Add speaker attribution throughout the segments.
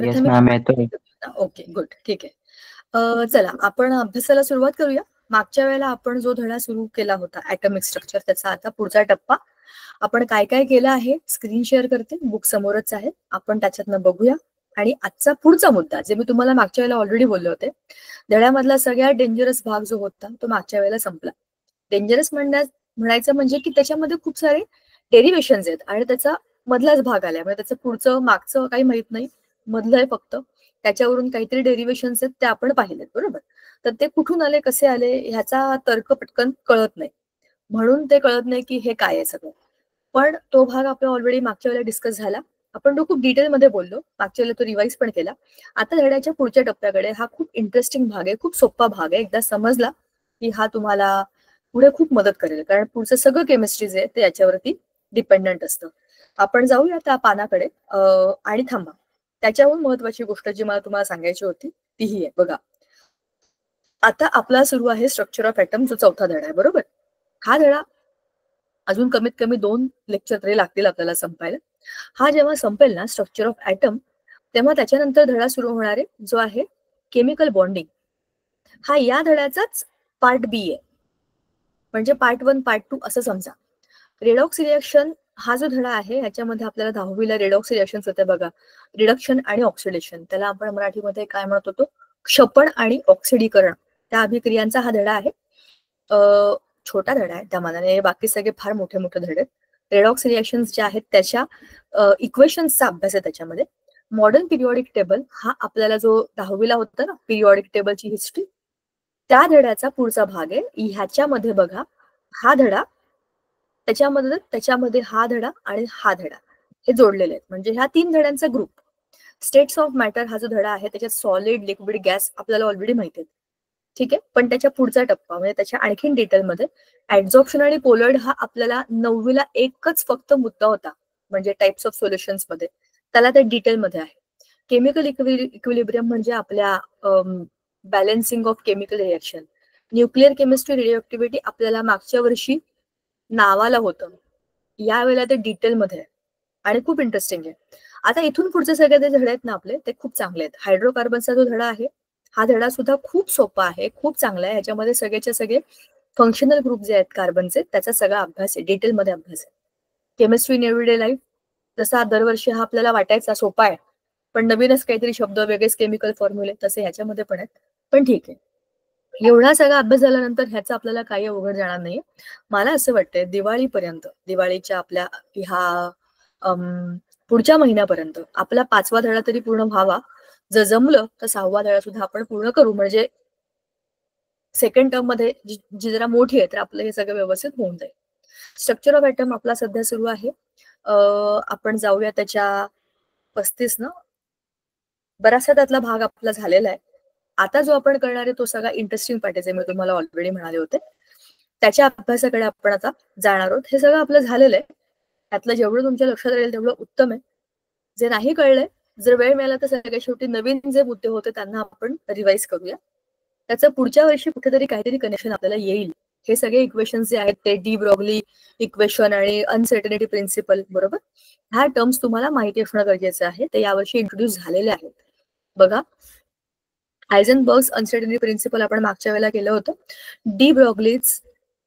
Speaker 1: Yes ma'am येतोय.
Speaker 2: Okay good, ठीक आहे. चला आपण अभ्यासाला सुरुवात करूया. मागच्या वेळेला आपण जो धडा सुरू केला होता ऍटॉमिक स्ट्रक्चर, त्याचा आता पुढचा टप्पा. आपण काय काय केलं आहे स्क्रीन शेअर करते, बुक समोरच आहे, आपण त्याच्यातनं बघूया. आणि आजचा पुढचा मुद्दा, जे मी तुम्हाला मागच्या वेळेला ऑलरेडी बोलले होते, धड्यामधला सगळ्यात डेंजरस भाग जो होता तो मागच्या वेळेला संपला. डेंजरस म्हणायचं म्हणजे की त्याच्यामध्ये खूप सारे डेरिव्हेशन्स आहेत आणि त्याचा मधलाच भाग आलाय, म्हणजे त्याचं पुढचं मागचं काही माहित नाही, मधलं आहे फक्त. त्याच्यावरून काहीतरी डेरिव्हेशन्स आहेत ते आपण पाहिलेत, बरोबर. तर ते कुठून आले, कसे आले, ह्याचा तर्क पटकन कळत नाही, म्हणून ते कळत नाही की हे काय आहे सगळं. पण तो भाग आपला ऑलरेडी मागच्या वेळेला डिस्कस झाला, आपण तो खूप डिटेलमध्ये बोललो, मागच्या वेळेला तो रिवाईज पण केला. आता धड्याच्या पुढच्या टप्प्याकडे, हा खूप इंटरेस्टिंग भाग आहे, खूप सोपा भाग आहे. एकदा समजला की हा तुम्हाला पुढे खूप मदत करेल, कारण पुढचं सगळं केमिस्ट्री जे आहे ते याच्यावरती डिपेंडंट असतं. आपण जाऊया त्या पानाकडे आणि थांबा, त्याच्याहून महत्वाची गोष्ट जी मला तुम्हाला सांगायची होती ती ही आहे बघा. आता आपला सुरू आहे स्ट्रक्चर ऑफ ॲटम, जो चौथा धडा आहे, बरोबर. हा धडा अजून कमीत कमी 2 लेक्चर तरी लागतील आपल्याला संपायला. हा जेव्हा संपेल ना स्ट्रक्चर ऑफ ॲटम, तेव्हा त्याच्यानंतर धडा सुरू होणार आहे जो आहे केमिकल बॉन्डिंग. हा या धड्याचाच पार्ट बी आहे, म्हणजे पार्ट 1 पार्ट 2 असं समजा. रेडॉक्स रिएक्शन हा जो धडा आहे ह्याच्यामध्ये आपल्याला 10वीला रेडॉक्स रिएक्शन होते बघा, रिडक्शन आणि ऑक्सिडेशन, त्याला आपण मराठीमध्ये काय म्हणत होतो, क्षपण आणि ऑक्सिडीकरण, त्या अभिक्रियांचा हा धडा आहे. छोटा धडा आहे त्या मानाने, बाकी सगळे फार मोठे मोठे धडे आहेत. रेडॉक्स रिएक्शन्स जे आहेत त्याच्या इक्वेशन्सचा अभ्यास आहे त्याच्यामध्ये. मॉडर्न पिरियॉडिक टेबल हा आपल्याला जो 10वीला होता ना, पिरियॉडिक टेबलची हिस्ट्री, त्या धड्याचा पुढचा भाग आहे. ह्याच्यामध्ये बघा हा धडा, त्याच्यामध्ये हा धडा आणि हा धडा हे जोडलेले आहेत, म्हणजे ह्या 3 धड्यांचा ग्रुप. स्टेट्स ऑफ मॅटर हा जो धडा आहे त्याच्यात सॉलिड, लिक्विड, गॅस आपल्याला ऑलरेडी माहिती आहे, ठीक आहे. पण त्याच्या पुढचा टप्पा म्हणजे त्याच्या आणखीन डिटेलमध्ये ऍड्झॉर्प्शन आणि पोलॉइड हा आपल्याला 9वीला एकच फक्त मुद्दा होता, म्हणजे टाइप्स ऑफ सोल्युशन्स मध्ये, त्याला ते डिटेलमध्ये आहे. केमिकल इक्विलिब्रियम म्हणजे आपल्या balancing of chemical reaction. Nuclear chemistry, radio आपल्याला मागच्या वर्षी नावाला होतं, यावेळेला ते डिटेलमध्ये आहे आणि खूप इंटरेस्टिंग आहे. आता इथून पुढचे सगळे जे धडे आहेत ना आपले, ते खूप चांगले आहेत. हायड्रोकार्बनचा जो धडा आहे हा धडा सुद्धा खूप सोपा आहे, खूप चांगला आहे. ह्याच्यामध्ये सगळेचे सगळे फंक्शनल ग्रुप जे आहेत कार्बनचे, त्याचा सगळा अभ्यास आहे, डिटेलमध्ये अभ्यास आहे. केमिस्ट्री इन एव्हरीडे लाईफ, जसा दरवर्षी हा आपल्याला वाटायचा सोपा आहे, पण नवीनच काहीतरी शब्द, वेगळेच केमिकल फॉर्म्युले, तसे ह्याच्यामध्ये पण आहेत. पण ठीक आहे, एवढा सगळा अभ्यास झाल्यानंतर ह्याचा आपल्याला काही अवघड जाणार नाही. मला असं वाटतंय दिवाळीपर्यंत, दिवाळीच्या आपल्या ह्या पुढच्या महिन्यापर्यंत आपला 5वा धडा तरी पूर्ण व्हावा. जर जमलं तर 6वा धडा सुद्धा आपण पूर्ण करू, म्हणजे सेकंड टर्म मध्ये जी जरा मोठी आहे तर आपलं हे सगळं व्यवस्थित होऊन जाईल. स्ट्रक्चर ऑफ ॲटम आपला सध्या सुरू आहे. आपण जाऊया त्याच्या 35 ना, बराचसा त्यातला भाग आपला झालेला आहे. आता जो आपण करणार आहे तो सगळा इंटरेस्टिंग पार्ट आहे, जे मी तुम्हाला ऑलरेडी म्हणाले होते, त्याच्या अभ्यासाकडे आपण आता जाणार आहोत. हे सगळं आपलं झालेलं आहे, त्यातलं जेवढं तुमच्या लक्षात राहील तेवढं उत्तम आहे. जे नाही कळलंय, जर वेळ मिळाला तर सगळ्या शेवटी नवीन जे मुद्दे होते त्यांना आपण रिवाईज करूया. त्याचं पुढच्या वर्षी कुठेतरी काहीतरी कनेक्शन आपल्याला येईल. हे सगळे इक्वेशन्स जे आहेत ते डी ब्रॉग्ली इक्वेशन आणि अनसर्टनिटी प्रिन्सिपल, बरोबर, ह्या टर्म्स तुम्हाला माहिती असणं गरजेचं आहे. ते यावर्षी इंट्रोड्यूस झालेले आहेत. बघा, हायझनबर्ग्स अनसर्टनिटी प्रिन्सिपल आपण मागच्या वेळेला केलं होतं. डी ब्रॉग्लीज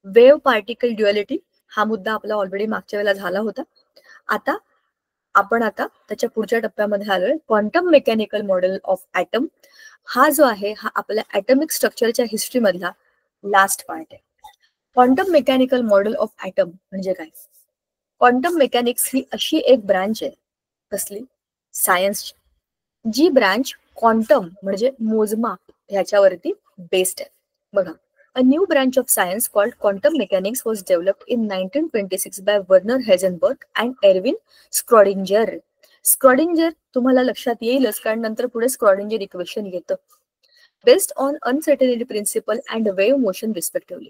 Speaker 2: वेव्ह पार्टिकल ड्युअलिटी हा मुद्दा आपला ऑलरेडी मागच्या वेळेला झाला होता. आता आपण त्याच्या पुढच्या टप्प्यामध्ये आलोय. Quantum mechanical model of atom हा जो आहे हा आपल्या ॲटॉमिक स्ट्रक्चरच्या हिस्ट्री मधला लास्ट पार्ट आहे. Quantum mechanical model of atom म्हणजे काय? क्वांटम मेकॅनिक्स ही अशी एक ब्रांच आहे कसली, सायन्सची, जी ब्रांच क्वांटम म्हणजे मोजमाप ह्याच्यावरती बेस्ड आहे. बघा, a new branch of science called quantum mechanics was developed in 1926 by Werner Heisenberg and Erwin Schrödinger. स्क्रॉडिंजर तुम्हाला लक्षात येईलच, कारण नंतर पुढे स्क्रॉडिंजर इक्वेशन येतं. Based on uncertainty principle and wave motion respectively.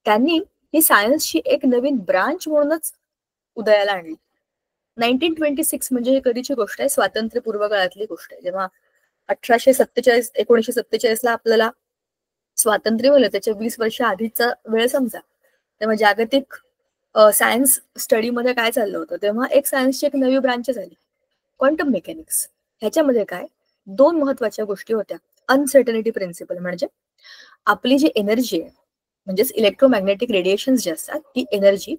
Speaker 2: त्यांनी ही सायन्सची एक नवीन ब्रांच म्हणूनच उदयाला आणली. 1926 म्हणजे ही कधीची गोष्ट आहे? स्वातंत्र्यपूर्व काळातली गोष्ट आहे, जेव्हा 1947 ला आपल्याला स्वातंत्र्य मिळलं. त्याच्या 20 वर्ष आधीचा वेळ समजा, तेव्हा जागतिक सायन्स स्टडीमध्ये काय चाललं होतं, तेव्हा एक सायन्सची एक नवी ब्रांच झाली, क्वांटम मेकॅनिक्स. ह्याच्यामध्ये काय, दोन महत्वाच्या गोष्टी होत्या. अनसर्टनिटी प्रिन्सिपल म्हणजे आपली जी एनर्जी आहे म्हणजेच इलेक्ट्रोमॅग्नेटिक रेडिएशन जे असतात ती एनर्जी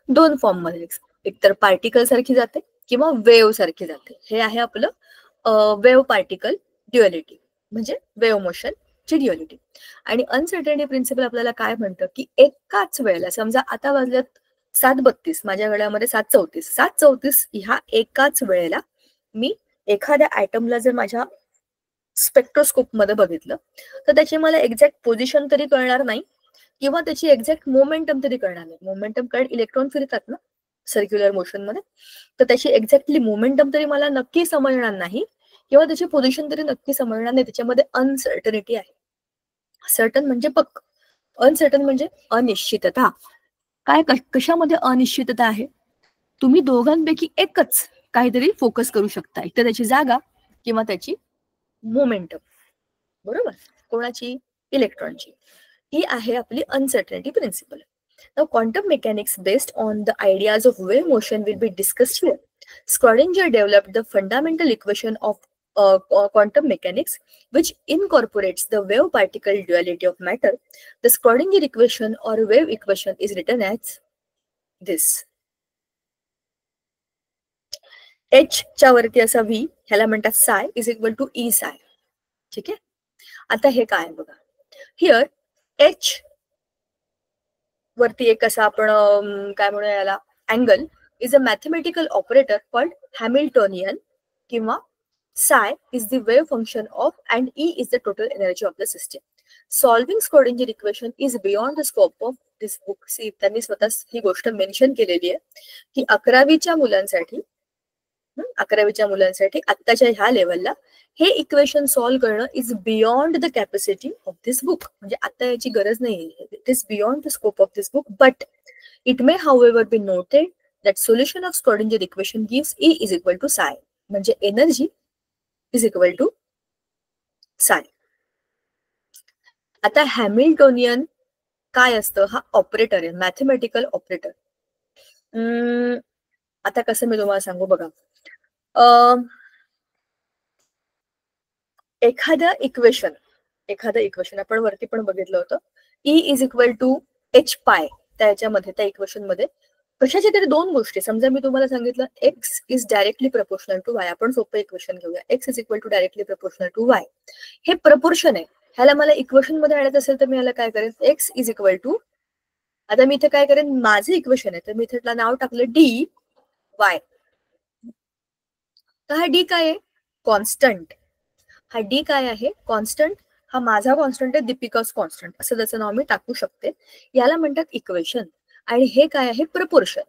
Speaker 2: दोन फॉर्म मध्ये एकतर पार्टिकल सारखी जाते किंवा वेव्ह सारखी जाते. हे आहे आपलं वेव्ह पार्टिकल ड्युअलिटी म्हणजे वेव्ह मोशन ची ड्युअलिटी. आणि अनसर्टनिटी प्रिन्सिपल आपल्याला काय म्हणतं की एकाच वेळेला समजा आता वाजल्यात 7:32 माझ्या घड्यामध्ये 7:34 ह्या एकाच वेळेला मी एखाद्या ऍटमला जर माझ्या स्पेक्ट्रोस्कोप मध्ये बघितलं तर त्याची मला एक्झॅक्ट पोझिशन तरी कळणार नाही किंवा त्याची एक्झॅक्ट मोमेंटम तरी कळणार नाही. मोमेंटम कारण इलेक्ट्रॉन फिरतात ना सर्क्युलर मोशन मध्ये, तर त्याची एक्झॅक्टली मोमेंटम तरी मला नक्की समजणार नाही किंवा त्याची पोझिशन तरी नक्की समजणार नाही. त्याच्यामध्ये अनसर्टनिटी आहे. सर्टन म्हणजे पक्क, अनसर्टन म्हणजे अनिश्चितता. काय कशामध्ये अनिश्चितता आहे? तुम्ही दोघांपैकी एकच काहीतरी फोकस करू शकता, एक तर त्याची जागा किंवा त्याची मोमेंटम. बरोबर? कोणाची? इलेक्ट्रॉनची. ही आहे आपली uncertainty principle. Now, quantum mechanics based on the ideas of wave motion will be discussed here. Schrödinger developed the fundamental equation of quantum mechanics, which incorporates the wave-particle duality of matter. The Schrödinger equation or wave equation is written as this. H च्या वरती असा V, ह्याला म्हणतात psi is equal to E psi. ठीक आहे? आता हे काय आहे बघा. Here H वरती एक असा आपण काय म्हणूया याला angle is a mathematical operator called Hamiltonian किंवा psi is the wave function of and E is the total energy of the system. Solving Schrödinger equation is beyond the scope of this book. See, त्यांनी स्वतः ही गोष्ट mention केलेली आहे की 11वीच्या मुलांसाठी आत्ताच्या ह्या लेवलला हे इक्वेशन सॉल्व्ह करणं is beyond the capacity of this book. म्हणजे आता याची गरज नाही, it is beyond the scope of this book. But it may however be noted that solution of Schrodinger equation gives E is equal to psi. म्हणजे energy is equal to psi. आता Hamiltonian काय असतं? हा operator आहे, mathematical operator. आता कसं मी तुम्हाला सांगू बघा. एखादं इक्वेशन आपण वरती पण बघितलं होतं, E is equal to H pi. त्याच्यामध्ये त्या इक्वेशन मध्ये कशाच्या तरी दोन गोष्टी, समजा मी तुम्हाला सांगितलं x is directly proportional to y. आपण सोपं इक्वेशन घेऊया, x is equal to directly proportional to y. हे प्रपोर्शन आहे. ह्याला मला इक्वेशन मध्ये आणायचं असेल तर मी ह्याला काय करेन, एक्स इज इक्वल टू, आता मी इथे काय करेन, माझं इक्वेशन आहे तर मी इथे नाव टाकलं डी वाय. तर हा डी काय आहे? कॉन्स्टंट. हा डी काय आहे? कॉन्स्टंट. हा माझा कॉन्स्टंट आहे, दीपिकास कॉन्स्टंट, असं त्याचं नाव मी टाकू शकते. याला म्हणतात इक्वेशन. आणि हे काय आहे? Proportion.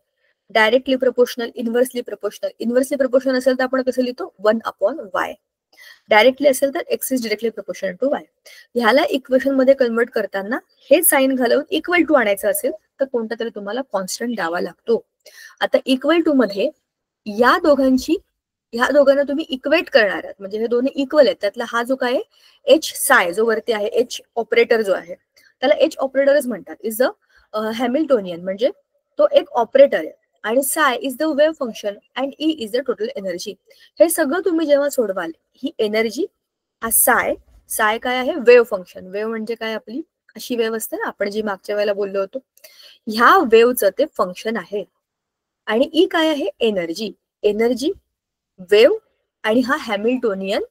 Speaker 2: Directly proportional, inversely proportional. Inversely proportional असेल तर आपण कसं लिहितो? 1/y. डायरेक्टली असेल तर x is directly proportional to y. ह्याला इक्वेशन मध्ये कन्वर्ट करताना हे साइन घालून इक्वल टू आणायचं असेल तर कोणता तरी तुम्हाला कॉन्स्टंट द्यावा लागतो. आता इक्वल टू मध्ये ह्या दोघांना तुम्ही इक्वेट करणार आहात, म्हणजे हे दोन्ही इक्वल आहेत. त्यातला हा जो काय एच साय जो वरती आहे, एच ऑपरेटर जो आहे त्याला एच ऑपरेटरच म्हणतात. इज द हॅमिल्टोनियन, म्हणजे तो एक ऑपरेटर आहे. आणि साय is the wave function and E is the total energy. हे सगळं तुम्ही जेव्हा सोडवाल, ही एनर्जी, हा साय काय आहे? Wave function. वेव्ह म्हणजे काय? आपली अशी वेव्ह असते ना, आपण जी मागच्या वेळेला बोललो होतो, ह्या वेव्हचं ते फंक्शन आहे. आणि ई काय आहे? एनर्जी, वेव्ह आणि हा हॅमिल्टोनियन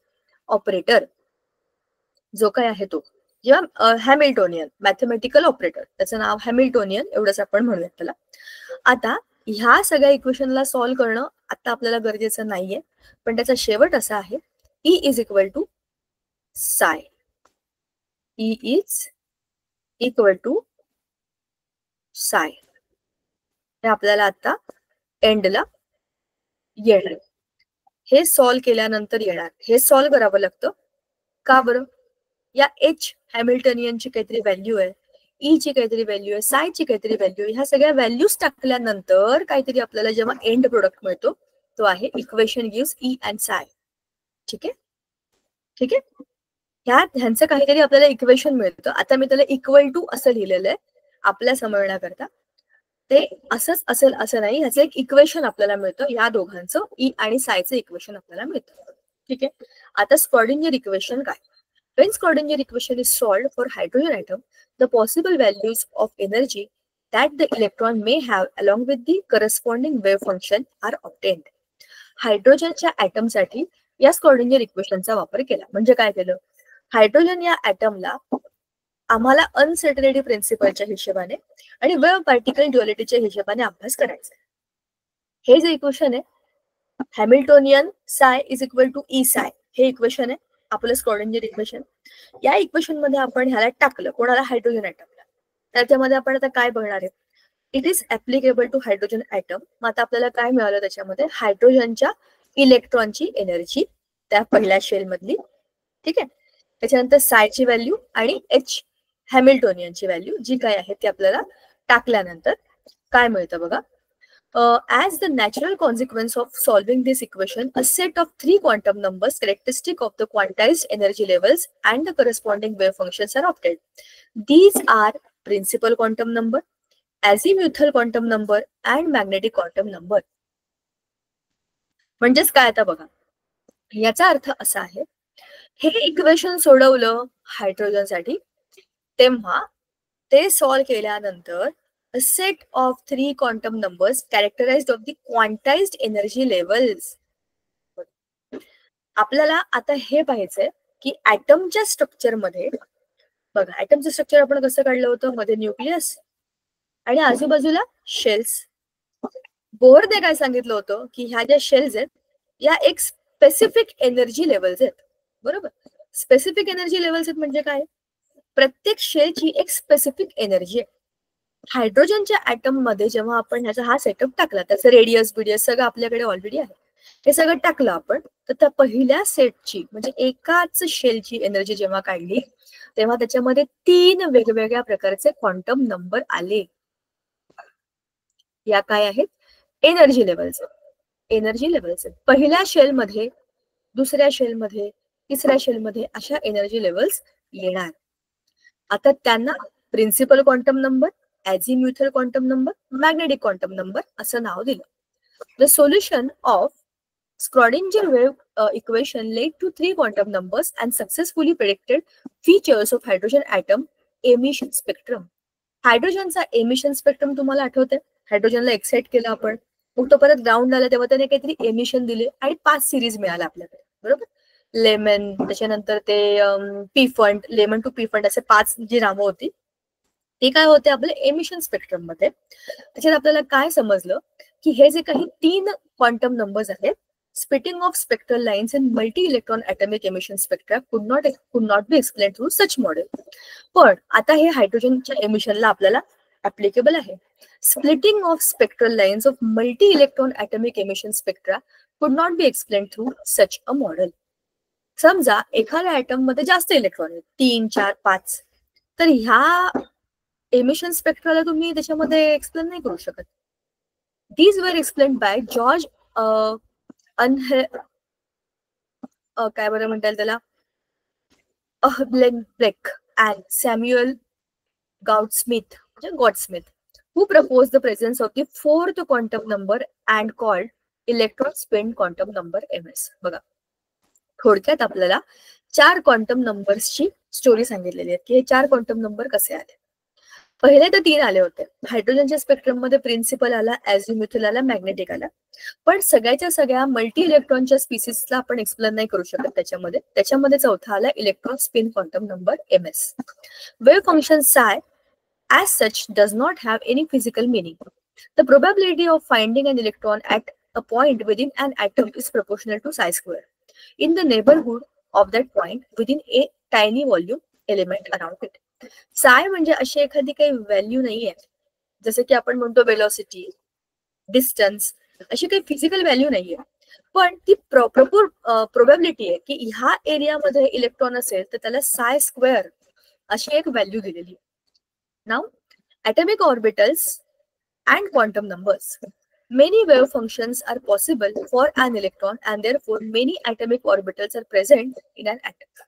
Speaker 2: ऑपरेटर जो काय आहे तो, जेव्हा हॅमिल्टोनियन मॅथमॅटिकल ऑपरेटर, त्याचं नाव हॅमिल्टोनियन, एवढंच आपण म्हणूयात त्याला. आता ह्या सगळ्या इक्वेशनला सॉल्व्ह करणं आता आपल्याला गरजेचं नाहीये, पण त्याचा शेवट असा आहे, E is equal to psi. E is equal to psi. हे आपल्याला आता एंडला येणार. हे सॉल्व्ह केल्यानंतर येणार. हे सॉल्व्ह करावं लागतं. का बरं? या एच हॅमिल्टनियनची काहीतरी व्हॅल्यू आहे, ई ची काहीतरी व्हॅल्यू आहे, साय ची काहीतरी व्हॅल्यू आहे. ह्या सगळ्या व्हॅल्यूज टाकल्यानंतर काहीतरी आपल्याला जेव्हा एंड प्रोडक्ट मिळतो तो आहे इक्वेशन गिव्स ई अँड साय. ठीक आहे. ह्यांचं काहीतरी आपल्याला इक्वेशन मिळतं. आता मी त्याला इक्वल टू असं लिहिलेलं आहे आपल्या समजण्याकरता. ते असंच असेल असं नाही, ह्याचं एक इक्वेशन आपल्याला मिळतं. या दोघांचं ई आणि सायचं इक्वेशन आपल्याला मिळतं. ठीक आहे. आता स्क्रॉडिंजर इक्वेशन काय? When Schrodinger equation is solved for hydrogen atom, the possible values of energy that the electron may have along with the corresponding wave function are obtained. हायड्रोजनच्या ऍटम साठी या स्क्रॉडिंजर इक्वेशनचा वापर केला. म्हणजे काय केलं? हायड्रोजन या ऍटमला आम्हाला अनसर्टनिटी प्रिन्सिपलच्या हिशोबाने आणि वेव्ह पार्टिकल ड्युअलिटीच्या हिशोबाने अभ्यास करायचा. हे जे इक्वेशन आहे हॅमिल्टोनियन साय इज इक्वल टू ई साय, हे इक्वेशन आहे आपलं स्क्रॉडिंजर इक्वेशन. या इक्वेशन मध्ये आपण ह्याला टाकलं, कोणाला? हायड्रोजन ऍटमला. त्याच्यामध्ये आपण आता काय बघणार आहे? It is applicable two hydrogen atom. मग आता आपल्याला काय मिळालं त्याच्यामध्ये? हायड्रोजनच्या इलेक्ट्रॉनची एनर्जी त्या पहिल्या शेल मधली. ठीक आहे. त्याच्यानंतर सायची व्हॅल्यू आणि एच हॅमिल्टोनियनची व्हॅल्यू जी काय आहे ती आपल्याला टाकल्यानंतर काय मिळतं बघा. As the natural consequence of solving this equation, a set of 3 quantum numbers characteristic of the quantized energy levels and the corresponding wave functions are obtained. These are principal quantum number, azimuthal quantum number and magnetic quantum number. म्हणजेच काय आता बघा, याचा अर्थ असा आहे, हे equation सोडवलं हायड्रोजनसाठी, तेव्हा ते सॉल्व केल्यानंतर a set of 3 quantum numbers characterized of the quantized energy levels. आपल्याला आता हे पाहायचंय की ऍटमच्या स्ट्रक्चर मध्ये बघा, ऍटमचं स्ट्रक्चर आपण कसं काढलं होतं? मध्ये न्यूक्लियस आणि आजूबाजूला शेल्स. बोहरने काय सांगितलं होतं की ह्या ज्या शेल्स आहेत या एक स्पेसिफिक एनर्जी लेवल्स आहेत. बरोबर. स्पेसिफिक एनर्जी लेवल्स आहेत म्हणजे काय? प्रत्येक शेलची एक स्पेसिफिक एनर्जी आहे. हायड्रोजनच्या ऍटम मध्ये जेव्हा आपण ह्याचा हा सेटअप टाकला, त्याचं रेडियस बिडियस सगळं आपल्याकडे ऑलरेडी आहे, हे सगळं टाकलं आपण, तर त्या पहिल्या सेटची म्हणजे एकाच शेलची एनर्जी जेव्हा काढली तेव्हा त्याच्यामध्ये 3 वेगवेगळ्या प्रकारचे क्वांटम नंबर आले. या काय आहेत? Energy levels. एनर्जी लेवल्स पहिल्या शेलमध्ये, दुसऱ्या शेलमध्ये, तिसऱ्या शेलमध्ये अशा एनर्जी लेवल्स येणार. आता त्यांना principal quantum number, azimuthal quantum number, magnetic quantum number असं नाव दिलं. The solution of Schrodinger wave equation led to 3 quantum numbers and successfully predicted features of hydrogen atom emission spectrum. हायड्रोजनचा एमिशन स्पेक्ट्रम तुम्हाला आठवतंय? हायड्रोजनला excite केलं आपण, मग तो परत ग्राउंड आला तेव्हा त्याने काहीतरी एमिशन दिले आणि 5 सिरीज मिळाला आपल्याकडे. बरोबर. लेमन, त्याच्यानंतर ते पी फंड, लेमन टू पी फंड असे 5 जी नावं होती ते काय होते आपल्या एमिशन स्पेक्ट्रम मध्ये. त्याच्यात आपल्याला काय समजलं की हे जे काही 3 क्वांटम नंबर्स आहेत, splitting of spectral lines in multi electron atomic emission spectra could not be explain through such model. पण आता हे हायड्रोजनच्या एमिशनला आपल्याला ऍप्लिकेबल आहे. Splitting of spectral lines of multi electron atomic emission spectra could not be explain through such a model. समजा एखाद्या item मध्ये जास्त इलेक्ट्रॉन आहेत, 3, 4, 5, तर ह्या एमिशन स्पेक्ट्राला तुम्ही त्याच्यामध्ये एक्सप्लेन नाही करू शकत. These were explain by George काय बरं म्हणता येईल त्याला, Uhlenbeck and Samuel Goudsmit who proposed the presence of the 4th quantum number and called electron spin quantum number ms. बघा, थोडक्यात आपल्याला 4 क्वांटम नंबर्सची स्टोरी सांगितलेली आहे की हे 4 क्वांटम नंबर कसे आले. पहिले तर 3 आले होते. हायड्रोजनच्या स्पेक्ट्रम मध्ये प्रिन्सिपल आला, azimuthal आला, मॅग्नेटिक आला. पण सगळ्याच्या सगळ्या मल्टी इलेक्ट्रॉनच्या स्पीसीसला आपण एक्सप्लेन नाही करू शकत. त्याच्यामध्ये चौथा आला electron spin quantum number ms. Wave function psi as such does not have any physical meaning. The probability of finding an electron at a point within an atom is proportional to psi square in the neighborhood of that point within a tiny volume element around it. साय म्हणजे अशी एखादी काही value नाहीये, जसं की आपण म्हणतो वेलोसिटी, डिस्टन्स, अशी काही फिजिकल व्हॅल्यू नाहीये, पण ती प्रोबॅबिलिटी आहे की ह्या एरियामध्ये इलेक्ट्रॉन असेल तर त्याला साय स्क्वेअर अशी एक व्हॅल्यू दिलेली. Now atomic orbitals and quantum numbers. Many wave functions are possible for an electron and therefore many atomic orbitals are present in an atom.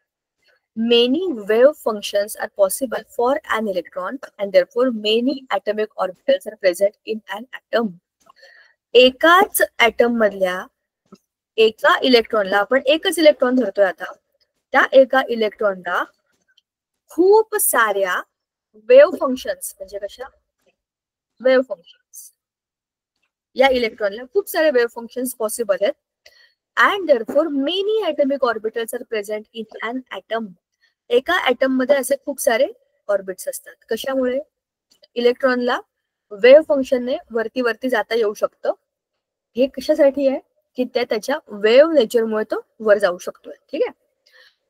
Speaker 2: Many wave functions are possible for an electron and therefore many atomic orbitals are present in an atom. एकाच atom मधल्या एका इलेक्ट्रॉनला, आपण एकच electron धरतोय आता, त्या एका इलेक्ट्रॉनला खूप साऱ्या वेव्ह फंक्शन्स, म्हणजे कशा वेव्ह फंक्शन्स, या इलेक्ट्रॉनला खूप सारे वेव्ह फंक्शन्स पॉसिबल आहेत. And therefore many atomic orbitals are present in an atom. एका ॲटम मध्ये असे खूप सारे ऑर्बिट्स असतात. कशामुळे? इलेक्ट्रॉनला वेव्ह फंक्शनने वरती वरती जाता येऊ शकतं. हे कशासाठी आहे? की त्याच्या वेव्ह नेचरमुळे तो वर जाऊ शकतोय. ठीक आहे.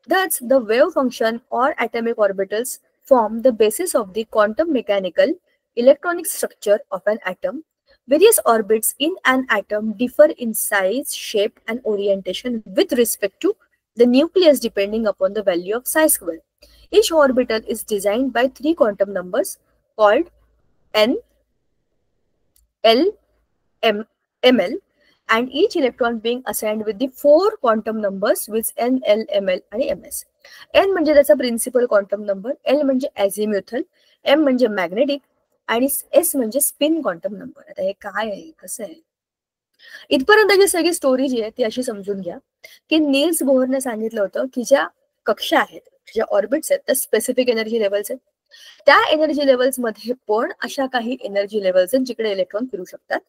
Speaker 2: Thus, the wave function or atomic orbitals form the basis of the quantum mechanical electronic structure of an atom. Various orbits in an atom differ in size, shape, and orientation with respect to the nucleus depending upon the value of psi square. Each orbital is designed by three quantum numbers called n, l, ml, and each electron being assigned with the four quantum numbers with n, l, ml आणि ms. n म्हणजे त्याचा principal quantum number, l म्हणजे अझिम्युथल, m म्हणजे magnetic आणि s म्हणजे spin quantum number. आता हे काय आहे, कसं आहे? इथपर्यंतची सगळी स्टोरी जी आहे ती अशी समजून घ्या की नील्स बोहरने सांगितलं होतं की ज्या कक्षा आहेत, ज्या ऑर्बिट्स आहेत, त्या स्पेसिफिक एनर्जी लेवल्स आहेत. त्या एनर्जी लेवल्स मध्ये पण अशा काही एनर्जी लेवल्स आहेत जिकडे इलेक्ट्रॉन फिरू शकतात.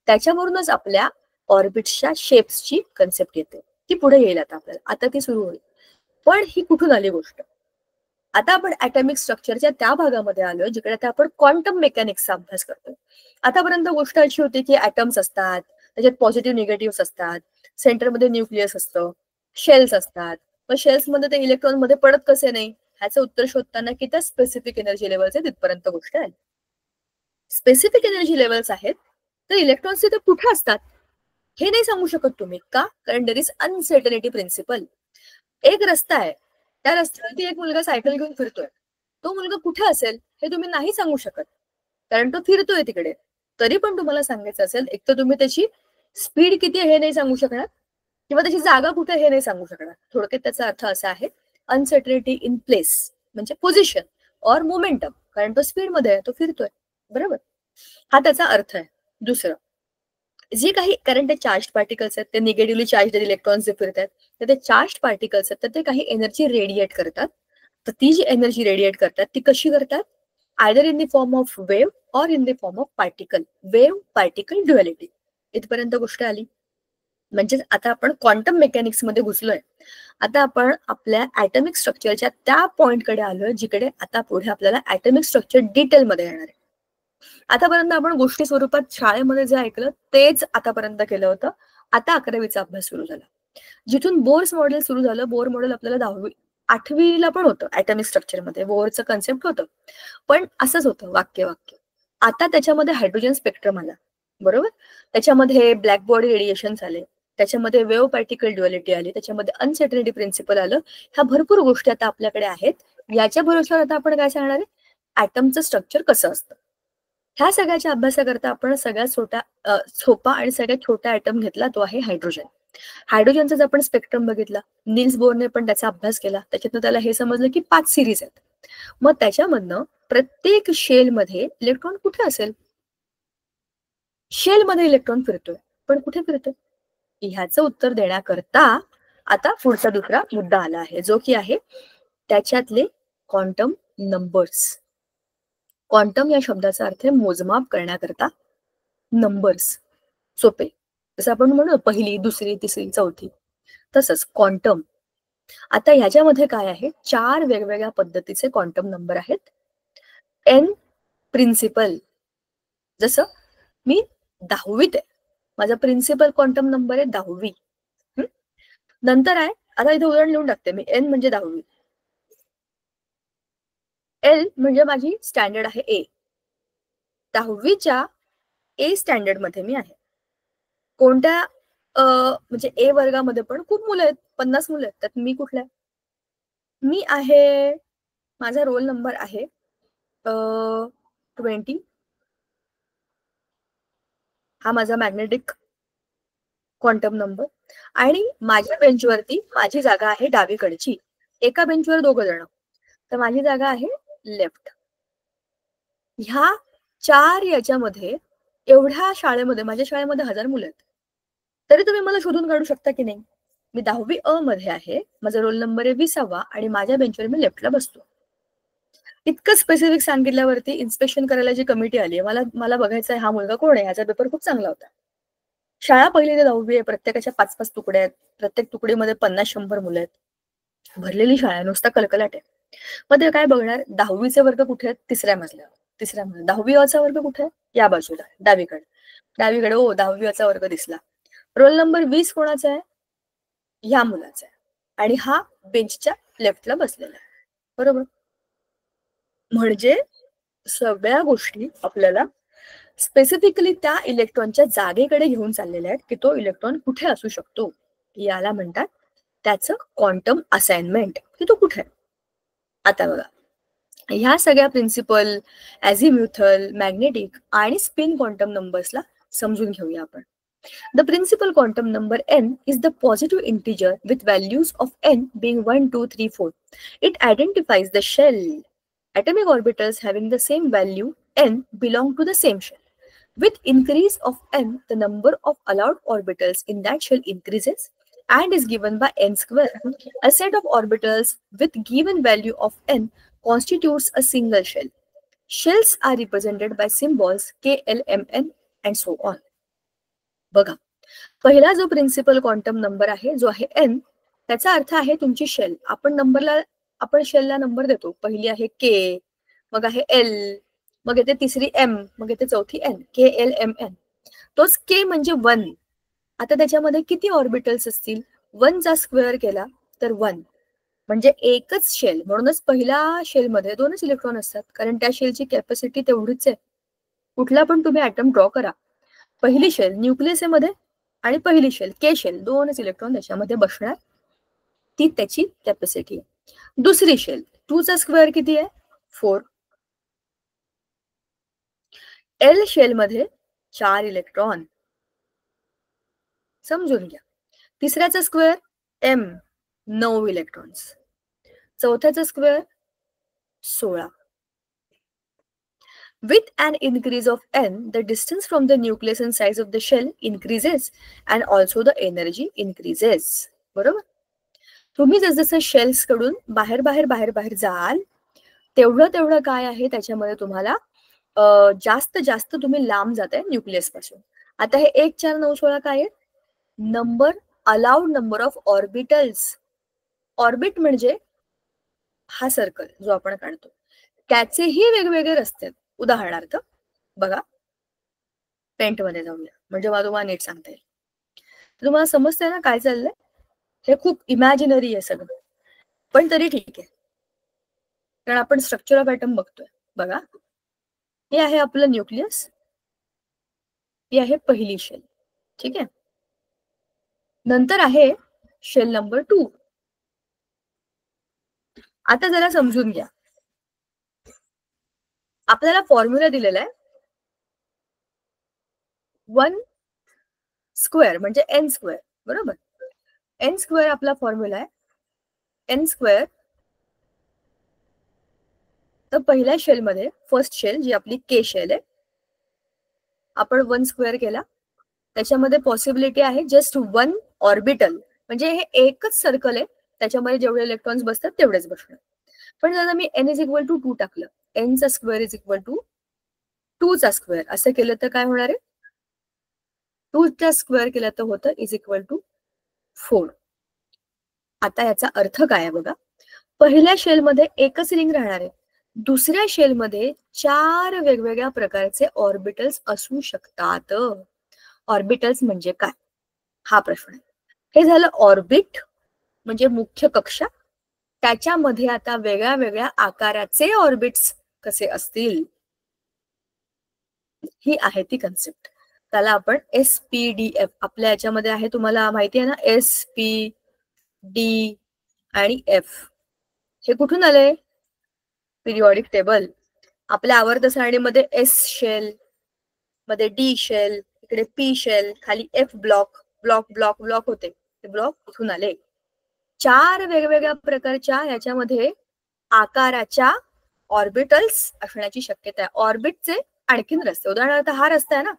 Speaker 2: त्याच्यावरूनच आपल्या ऑर्बिट्सच्या शेप्सची कन्सेप्ट येते. ती पुढे येईल आता ती सुरू होईल. पण ही कुठून आली गोष्ट? आता आपण ॲटॉमिक स्ट्रक्चरच्या त्या भागामध्ये आलोय जिकडे आता आपण क्वांटम मेकॅनिक्सचा अभ्यास करतोय. आतापर्यंत गोष्ट अशी होती की ॲटम्स असतात, त्याच्यात पॉझिटिव्ह निगेटिव्ह असतात, सेंटरमध्ये न्यूक्लियस असतं, शेल्स असतात. मग शेल्स मध्ये ते इलेक्ट्रॉन मध्ये पडत कसे नाही, ह्याचं उत्तर शोधताना की त्या स्पेसिफिक एनर्जी लेवल्स आहे तिथपर्यंत गोष्ट आहे. स्पेसिफिक एनर्जी लेवल्स आहेत तर इलेक्ट्रॉन्स तिथे कुठे असतात हे नाही सांगू शकत तुम्ही. का? कारण देर इज अनसर्टनिटी प्रिन्सिपल. एक रस्ता आहे, त्या रस्त्यावरती एक मुलगा सायकल घेऊन फिरतोय, तो मुलगा कुठे असेल हे तुम्ही नाही सांगू शकत कारण तो फिरतोय तिकडे. तरी पण तुम्हाला सांगायचं असेल, एक तर तुम्ही त्याची स्पीड किती आहे हे नाही सांगू शकणार, किंवा त्याची जागा कुठे हे नाही सांगू शकणार. थोडक्यात त्याचा अर्थ असा आहे, अनसर्टनिटी इन प्लेस म्हणजे पोझिशन और मोमेंटम, कारण तो स्पीड मध्ये आहे, तो फिरतोय. बरोबर, हा त्याचा अर्थ आहे. दुसरं, जे काही कारण ते चार्ज पार्टिकल्स आहेत, ते निगेटिव्हली चार्ज इलेक्ट्रॉन्स जे फिरतात, तर ते चार्ज पार्टिकल्स आहेत, तर ते काही एनर्जी रेडिएट करतात. तर ती जी एनर्जी रेडिएट करतात ती कशी करतात? Either in the form of wave और in the form of particle. Wave particle duality. इथपर्यंत गोष्ट आली. म्हणजे आता आपण क्वांटम मेकॅनिक्स मध्ये घुसलोय. आता आपण आपल्या ॲटॉमिक स्ट्रक्चरच्या त्या पॉइंटकडे आलोय जिकडे आता पुढे आपल्याला ॲटॉमिक स्ट्रक्चर डिटेलमध्ये येणार आहे. आतापर्यंत आपण गोष्टी स्वरूपात शाळेमध्ये जे ऐकलं तेच आतापर्यंत केलं होतं. आता 11वीचा अभ्यास सुरू झाला. जिथून बोर्स मॉडेल सुरू झालं, बोर मॉडेल आपल्याला 8वीला पण होतं ॲटॉमिक स्ट्रक्चरमध्ये, बोरचं कन्सेप्ट होतं. पण असंच होतं वाक्य. आता त्याच्यामध्ये हायड्रोजन स्पेक्ट्रम आला. बरोबर, त्याच्यामध्ये ब्लॅक बॉडी रेडिएशन आले, त्याच्यामध्ये वेव्ह पार्टिकल ड्युअलिटी आली, त्याच्यामध्ये अनसर्टनिटी प्रिन्सिपल आलं. ह्या भरपूर गोष्टी आता आपल्याकडे आहेत. याच्या भरोश्यावर आता आपण काय सांगणार आहे? ॲटमचं स्ट्रक्चर कसं असतं. ह्या सगळ्याच्या अभ्यासाकरता आपण सगळ्यात सोपा आणि सगळ्यात छोटा ॲटम घेतला, तो आहे हायड्रोजन. हायड्रोजनचा आपण स्पेक्ट्रम बघितला, नील्स बोरने पण त्याचा अभ्यास केला. त्याच्यातनं त्याला हे समजलं की 5 सिरीज आहेत. मग त्याच्यामधनं प्रत्येक शेलमध्ये इलेक्ट्रॉन कुठे असेल? शेलमध्ये इलेक्ट्रॉन फिरतोय, पण कुठे फिरतोय? ह्याचं उत्तर देण्याकरता आता पुढचा दुसरा मुद्दा आला आहे, जो की आहे त्याच्यातले क्वांटम नंबर्स. क्वांटम या शब्दाचा अर्थ आहे मोजमाप करण्याकरता नंबर्स. सोपे, जसं आपण म्हणू पहिली, दुसरी, तिसरी, चौथी, तसंच क्वांटम. आता ह्याच्यामध्ये काय आहे? 4 वेगवेगळ्या पद्धतीचे क्वांटम नंबर आहेत. एन प्रिन्सिपल, जसं मी 10वीत आहे, माझा प्रिन्सिपल क्वांटम नंबर आहे 10वी. नंतर आहे, आता इथे उदाहरण लिहून टाकते मी, एन म्हणजे 10वी, एल म्हणजे माझी स्टँडर्ड आहे ए. 10वीच्या ए स्टँडर्ड मध्ये मी आहे. कोणत्या म्हणजे ए वर्गामध्ये पण खूप मुलं आहेत, 50 मुलं आहेत, त्यात मी कुठल्या? मी आहे, माझा रोल नंबर आहे 20. हा माझा मॅग्नेटिक क्वांटम नंबर. आणि माझ्या बेंचवरती माझी जागा आहे डावीकडची. एका बेंचवर 2 जण, तर माझी जागा आहे लेफ्ट. ह्या 4 याच्यामध्ये, एवढ्या शाळेमध्ये, माझ्या शाळेमध्ये 1000 मुलं आहेत. तरी तुम्ही मला शोधून काढू शकता की नाही. मी 10वी अ मध्ये आहे, माझा रोल नंबर आहे 20वा आणि माझ्या बेंचवर मी लेफ्टला बसतो. इतकं स्पेसिफिक सांगितल्यावरती इन्स्पेक्शन करायला जी कमिटी आली मला मला बघायचं आहे हा मुलगा कोण आहे, ह्याचा पेपर खूप चांगला होता. शाळा 1ली ते 10वी आहे, प्रत्येकाच्या 5-5 तुकड्या आहेत, प्रत्येक तुकडीमध्ये 50-100 मुलं आहेत, भरलेली शाळा, नुसता कलकलाट आहे. मग ते काय बघणार, 10वीचे वर्ग कुठे आहेत, तिसऱ्या मजल्यावर. 10वी अ चा वर्ग कुठे आहे, या बाजूला डावीकडे ओ 10वी अ चा वर्ग दिसला. रोल नंबर 20 कोणाचा आहे, ह्या मुलाचा आहे आणि हा बेंचच्या लेफ्टला बसलेला आहे. बरोबर. म्हणजे सगळ्या गोष्टी आपल्याला स्पेसिफिकली त्या इलेक्ट्रॉनच्या जागेकडे घेऊन चाललेल्या आहेत की तो इलेक्ट्रॉन कुठे असू शकतो. याला म्हणतात त्याचं क्वांटम असाइनमेंट, की तो कुठे आहे. आता बघा, ह्या सगळ्या प्रिन्सिपल ॲझिम्युथल, मॅग्नेटिक आणि स्पिन क्वांटम नंबर्सला समजून घेऊया आपण. The principal quantum number n is the positive integer with values of n being 1, 2, 3, 4. It identifies the shell. Atomic orbitals having the same value n belong to the same shell. With increase of n, the number of allowed orbitals in that shell increases and is given by n square. A set of orbitals with given value of n constitutes a single shell. Shells are represented by symbols k, l, m, n and so on. बघा, पहिला जो principal quantum number आहे जो आहे N, त्याचा अर्थ आहे तुमची शेल. आपण शेलला नंबर देतो. पहिली आहे के, मग आहे एल, मग येते तिसरी एम, मग येते चौथी एन. के एल एम एन. तोच के म्हणजे 1. आता त्याच्यामध्ये किती ऑर्बिटल्स असतील, 1 चा स्क्वेअर केला तर 1, म्हणजे एकच शेल. म्हणूनच पहिल्या शेलमध्ये 2च इलेक्ट्रॉन असतात, कारण त्या शेलची कॅपॅसिटी तेवढीच आहे. कुठला पण तुम्ही ऍटम ड्रॉ करा, पहिली शेल न्यूक्लियस मध्ये आणि पहिली शेल के शेल, 2च इलेक्ट्रॉन त्याच्यामध्ये बसणार, ती त्याची कॅपॅसिटी आहे. दुसरी शेल 2 चा स्क्वेअर किती आहे, 4. एल शेल मध्ये 4 इलेक्ट्रॉन, समजून घ्या. तिसऱ्याचा स्क्वेअर एम, 9 इलेक्ट्रॉन्स. चौथ्याचा square 16. With an increase of n, the distance from the nucleus and size of the shell increases and also the energy increases. बरोबर. तुम्ही जसजसं शेल्स कडून बाहेर बाहेर बाहेर बाहेर जाल तेवढं काय आहे त्याच्यामध्ये तुम्हाला जास्त जास्त तुम्ही लांब जाताय न्यूक्लियस पासून. आता हे 1, 4, 9, 16 काय आहे, number, allowed number of orbitals. Orbit म्हणजे हा सर्कल जो आपण काढतो, त्याचेही वेगवेगळे रस्ते. उदाहरणार्थ बघा, पेंट मध्ये जाऊया म्हणजे मला तुम्हाला नीट सांगता येईल. तुम्हाला समजतंय ना काय चाललंय. हे खूप इमॅजिनरी आहे सगळं, पण तरी ठीक आहे, कारण आपण स्ट्रक्चर ऑफ ॲटम बघतोय. बघा, हे आहे आपलं न्यूक्लियस, ही आहे पहिली शेल. ठीक आहे. नंतर आहे शेल नंबर 2. आता जरा समजून घ्या, आपल्याला फॉर्म्युला दिलेला आहे 1 स्क्वेअर म्हणजे एन स्क्वेअर. बरोबर. एन स्क्वेअर आपला फॉर्म्युला आहे, एन स्क्वेअर. तर पहिल्या शेल मध्ये, फर्स्ट शेल जी आपली के शेल आहे, आपण 1 स्क्वेअर केला, त्याच्यामध्ये पॉसिबिलिटी आहे जस्ट 1 ऑर्बिटल, म्हणजे हे एकच सर्कल आहे, त्याच्यामध्ये जेवढे इलेक्ट्रॉन्स बसतात तेवढेच बसणार. पण जर मी एन इज इक्वल टू 2 टाकलं, एन चा स्क्वेअर इज इक्वल टू 2 चा स्क्वेअर असं केलं तर काय होणार आहे, 2 चा स्क्वेअर केलं तर होतं इज इक्वल टू 4. आता याचा अर्थ काय आहे बघा, पहिल्या शेलमध्ये एकच रिंग राहणार आहे, दुसऱ्या शेलमध्ये 4 वेगवेगळ्या प्रकारचे ऑर्बिटल्स असू शकतात. ऑर्बिटल्स म्हणजे काय, हा प्रश्न आहे. हे झालं ऑर्बिट म्हणजे मुख्य कक्षा. त्याच्यामध्ये आता वेगळ्या वेगळ्या आकाराचे ऑर्बिट्स कसे असतील, ही आहे ती कन्सेप्ट. त्याला आपण SPDF, आपल्या याच्यामध्ये आहे, तुम्हाला माहिती आहे ना, SP, D आणि F. हे कुठून आले, पिरियॉडिक टेबल. आपल्या आवर्त सारणीमध्ये S शेल मध्ये D शेल, इकडे P शेल, खाली F block block block block होते, ते ब्लॉक इथून आले. 4 वेगवेगळ्या प्रकारच्या याच्यामध्ये आकाराच्या ऑर्बिटल्स असण्याची शक्यता आहे. ऑर्बिटचे आणखीन रस्ते, उदाहरणार्थ हा रस्ता आहे ना,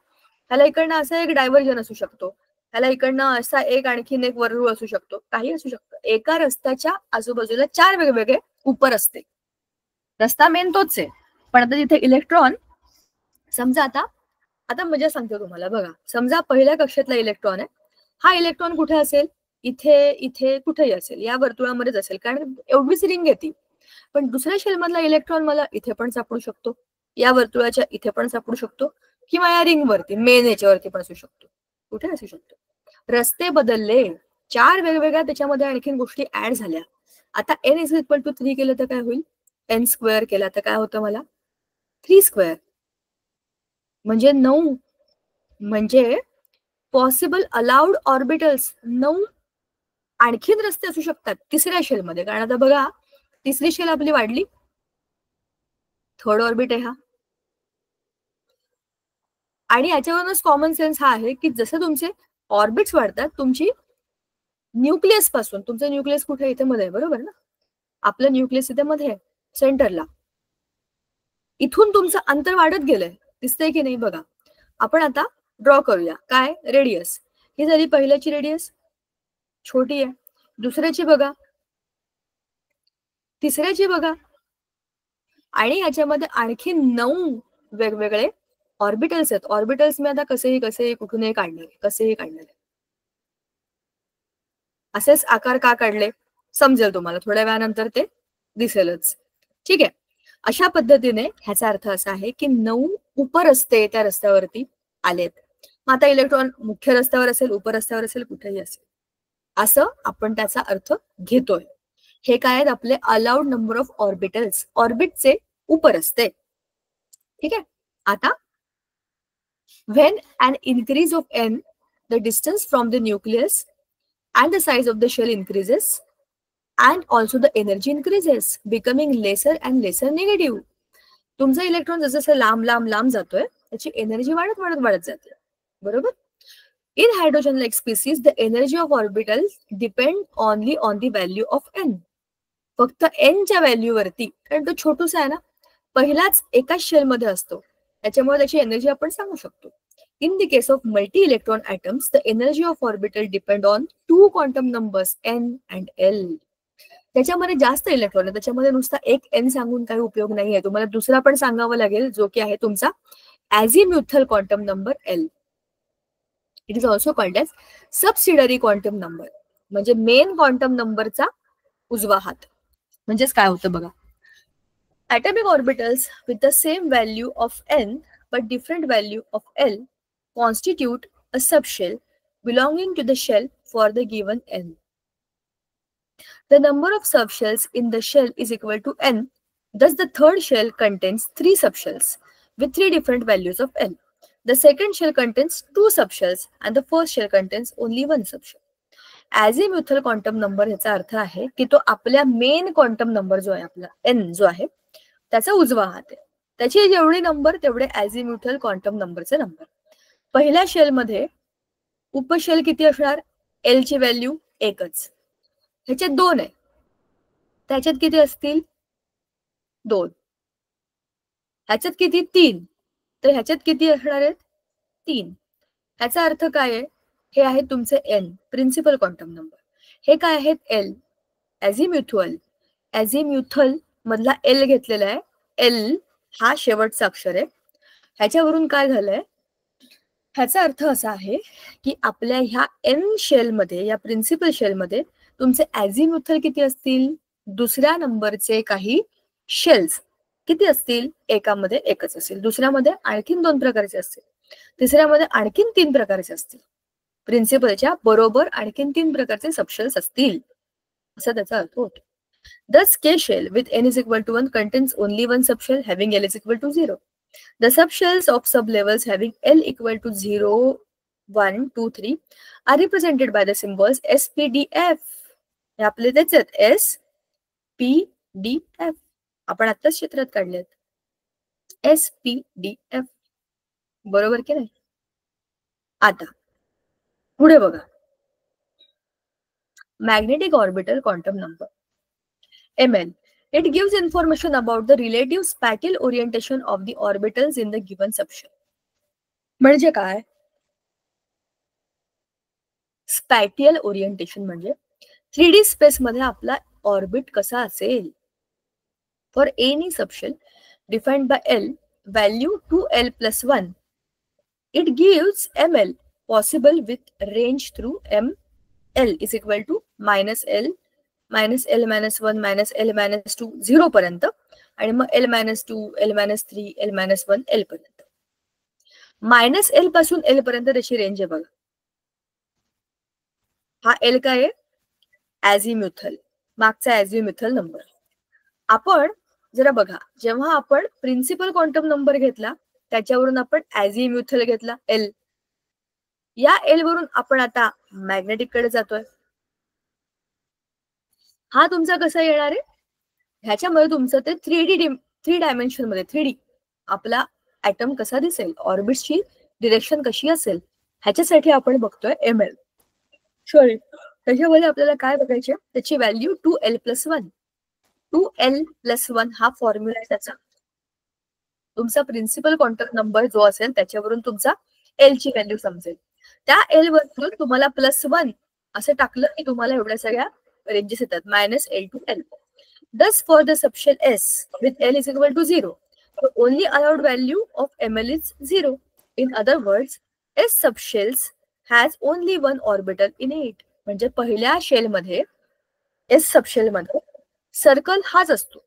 Speaker 2: ह्याला इकडनं असा एक डायव्हर्जन असू शकतो, ह्याला इकडनं असा एक आणखीन एक वर्तुळ असू शकतो, काही असू शकतं. एका रस्त्याच्या आजूबाजूला 4 वेगवेगळे उपर असते. रस्ता मेन तोच आहे, पण आता तिथे इलेक्ट्रॉन, समजा आता मजा सांगतो तुम्हाला. बघा, समजा पहिल्या कक्षेतला इलेक्ट्रॉन आहे. हा इलेक्ट्रॉन कुठे असेल? इथे, इथे, कुठेही असेल, या वर्तुळामध्येच असेल, कारण एवढीच रिंग येते. पण दुसऱ्या शेल मधला इलेक्ट्रॉन मला इथे पण सापडू शकतो, या वर्तुळाच्या इथे पण सापडू शकतो, किंवा या रिंग वरती, मेन याच्यावरती पण असू शकतो, कुठे असू शकतो. रस्ते बदलले, 4 वेगवेगळ्या त्याच्यामध्ये आणखीन गोष्टी ऍड झाल्या. आता n इज इक्वल टू 3 केलं तर काय होईल? n स्क्वेअर केला तर काय होतं मला? 3 स्क्वेअर, म्हणजे 9. म्हणजे पॉसिबल अलाउड ऑर्बिटल्स 9 आणखीन रस्ते असू शकतात तिसऱ्या शेलमध्ये. कारण आता बघा, तिसरी शेल आपली वाढली, थर्ड ऑर्बिट आहे हा, आणि याच्यावरूनच कॉमन सेन्स हा आहे की जसं तुमचे ऑर्बिट्स वाढतात, तुमची न्यूक्लियस पासून, तुमचं न्यूक्लियस कुठे? इथे मध्ये, बरोबर ना? आपलं न्यूक्लियस इथे मध्ये आहे, सेंटरला. इथून तुमचं अंतर वाढत गेलंय, दिसतंय की नाही? बघा, आपण आता ड्रॉ करूया. काय? रेडियस. ही झाली पहिल्याची रेडियस, छोटी आहे. दुसऱ्याची बघा, तिसऱ्याची बघा, आणि ह्याच्यामध्ये आणखी 9 वेगवेगळे ऑर्बिटल्स आहेत. ऑर्बिटल्स मी आता कसेही कुठूनही काढणार, कसेही काढणार. असेच आकार का काढले समजेल तुम्हाला, थोड्या वेळानंतर ते दिसेलच. ठीक आहे. अशा पद्धतीने ह्याचा अर्थ असा आहे की 9 उपरस्ते त्या रस्त्यावरती आलेत. मग आता इलेक्ट्रॉन मुख्य रस्त्यावर असेल, उपरस्त्यावर असेल, कुठेही असेल, असं आपण त्याचा अर्थ घेतोय. हे काय आहेत? आपले अलाउड नंबर ऑफ ऑर्बिटल्स, ऑर्बिटचे उपरस्ते. ठीक आहे. आता when an increase of n, the distance from the nucleus and the size of the shell increases, and also the energy increases, becoming lesser and lesser negative. तुमचा electron जसं लांब लांब लांब जातोय, त्याची एनर्जी वाढत वाढत वाढत जाते, बरोबर? In hydrogen-like species, the energy of orbitals depend only on the value of n. फक्त n च्या व्हॅल्यूवरती, कारण तो छोटूसा आहे ना, पहिलाच एकाच शेल मध्ये असतो, त्याच्यामुळे त्याची एनर्जी आपण सांगू शकतो. In the case of multi-electron atoms, the energy of orbital depend on 2 quantum numbers n and l. त्याच्यामध्ये जास्त इलेक्ट्रॉन आहे, त्याच्यामध्ये नुसता एक n सांगून काही उपयोग नाहीये. तुम्हाला दुसरा पण सांगावं लागेल, जो की आहे तुमचा azimuthal quantum number l. It is also called as subsidiary quantum number, म्हणजे मेन क्वांटम नंबरचा उजवा हात. म्हणजेच काय होतं बघा, atomic orbitals with the same value of n but different value of l constitute a subshell belonging to the shell for the given n. The number of subshells in the shell is equal to n. Thus, the third shell contains 3 subshells with 3 different values of n. The second shell contains 2 subshells and the first shell contains only 1 subshell. Azimuthal quantum number ह्याचा अर्थ आहे की तो आपल्या main quantum number जो आहे, आपला n जो आहे, त्याचा उजवा हात आहे. त्याची जेवढी नंबर तेवढे अझिम्युथल क्वांटम नंबरचे नंबर. पहिल्या शेल मध्ये उपशेल किती असणार? एल ची व्हॅल्यू एकच, ह्याच्यात 2 आहे, त्याच्यात किती असतील? 2. ह्याच्यात किती? 3. तर ह्याच्यात किती असणार आहेत? 3. ह्याचा अर्थ काय आहे? हे आहे तुमचे n, प्रिन्सिपल क्वांटम नंबर. हे काय आहेत? l, अझिम्युथल. अझिम्युथल मधला l घेतलेला आहे, l हा शेवटचा अक्षर आहे. ह्याच्यावरून काय झालंय? ह्याचा अर्थ असा आहे की आपल्या ह्या n शेल मध्ये, या प्रिन्सिपल शेल मध्ये तुमचे अझिम्युथल किती असतील? दुसऱ्या नंबरचे काही शेल्स किती असतील? एकामध्ये एकच असेल, दुसऱ्यामध्ये आणखीन 2 प्रकारचे असतील, तिसऱ्यामध्ये आणखीन 3 प्रकारचे असतील. प्रिन्सिपलच्या बरोबर आणखीन 3 प्रकारचे सबशेल्स असतील, असा त्याचा अर्थ होतो. Thus, K shell with n is equal to 1 contains only 1 subshell having L is equal to 0. The subshells of sublevels having L equal to 0, 1, 2, 3 are represented by the symbols S, P, D, F. हे आपले तेच आहेत, S, P, D, F. आपण आत्ताच क्षेत्रात काढलेत, S, P, D, F. बरोबर की नाही? आता पुढे बघा, magnetic orbital quantum number mn. It gives information about the relative spatial orientation of the orbitals in the given subshell. म्हणजे काय? स्पॅटियल ओरिएंटेशन म्हणजे 3D स्पेस मध्ये आपला ऑर्बिट कसा असेल. For any subshell defined by L value 2L+1 it gives ml possible with range through ml is equal to -L -L -1 -L -2 0 पर्यंत आणि मग L -2 L -3 L -1 L पर्यंत. -L पासून L पर्यंत त्याची रेंज आहे बघा. हा L काय आहे? ॲझिम्युथल, मागचा ॲझिम्युथल नंबर. आपण जरा बघा, जेव्हा आपण प्रिन्सिपल क्वांटम नंबर घेतला त्याच्यावरून आपण ॲझिम्युथल घेतला L. या L वरून आपण आता मॅग्नेटिक कडे जातोय. हा तुमचा कसा येणार आहे? ह्याच्यामध्ये तुमचं ते 3 डायमेन्शन मध्ये 3D आपला ऍटम कसा दिसेल, ऑर्बिटची डिरेक्शन कशी असेल, ह्याच्यासाठी आपण बघतोय ml. सॉरी, त्याच्यामध्ये आपल्याला काय बघायचे, त्याची व्हॅल्यू 2L+1. 2L+1 हा फॉर्म्युला आहे त्याचा. तुमचा प्रिन्सिपल क्वांटम नंबर जो असेल त्याच्यावरून तुमचा L ची व्हॅल्यू समजेल. त्या L वरून तुम्हाला +1 असं टाकलं की तुम्हाला एवढ्या सगळ्या रेंजेस येतात, -L to L. Thus, for the subshell S with L is equal to 0, the only allowed value of ml is 0. In other words, S subshells has only one orbital in it. म्हणजे पहिल्या shell मध्ये S subshell मध्ये circle हाच असतो.